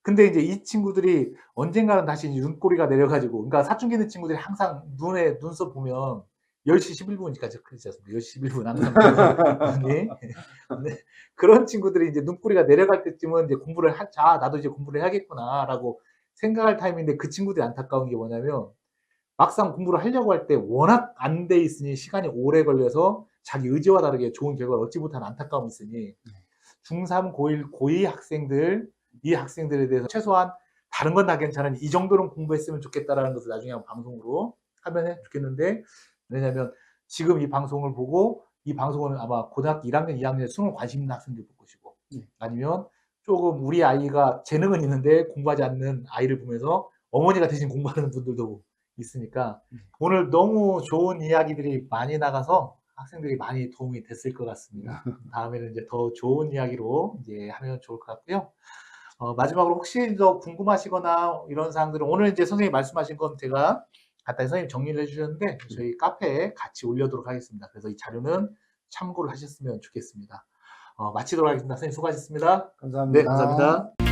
근데 이제 이 친구들이 언젠가는 다시 눈꼬리가 내려가지고, 그러니까 사춘기 있는 친구들이 항상 눈썹 보면 10시 11분까지 그러지 않습니까? 10시 11분 항상 눈이. 근데 그런 친구들이 이제 눈꼬리가 내려갈 때쯤은 이제 공부를 나도 이제 공부를 해야겠구나라고 생각할 타임인데 그 친구들이 안타까운 게 뭐냐면 막상 공부를 하려고 할 때 워낙 안 돼 있으니 시간이 오래 걸려서 자기 의지와 다르게 좋은 결과를 얻지 못하는 안타까움이 있으니 중3, 고1, 고2 학생들, 이 학생들에 대해서 최소한 다른 건 다 괜찮으니 이 정도는 공부했으면 좋겠다라는 것을 나중에 한번 방송으로 하면 좋겠는데, 왜냐면 지금 이 방송을 보고 이 방송은 아마 고등학교 1학년, 2학년에 수능 관심 있는 학생들 볼 것이고, 아니면 조금 우리 아이가 재능은 있는데 공부하지 않는 아이를 보면서 어머니가 대신 공부하는 분들도 있으니까 오늘 너무 좋은 이야기들이 많이 나가서 학생들이 많이 도움이 됐을 것 같습니다. 다음에는 이제 더 좋은 이야기로 이제 하면 좋을 것 같고요. 마지막으로 혹시 더 궁금하시거나 이런 사항들은 오늘 이제 선생님이 말씀하신 건 제가 간단히 선생님 정리를 해주셨는데 저희 카페에 같이 올려도록 하겠습니다. 그래서 이 자료는 참고를 하셨으면 좋겠습니다. 마치도록 하겠습니다. 선생님 수고하셨습니다. 감사합니다. 네, 감사합니다.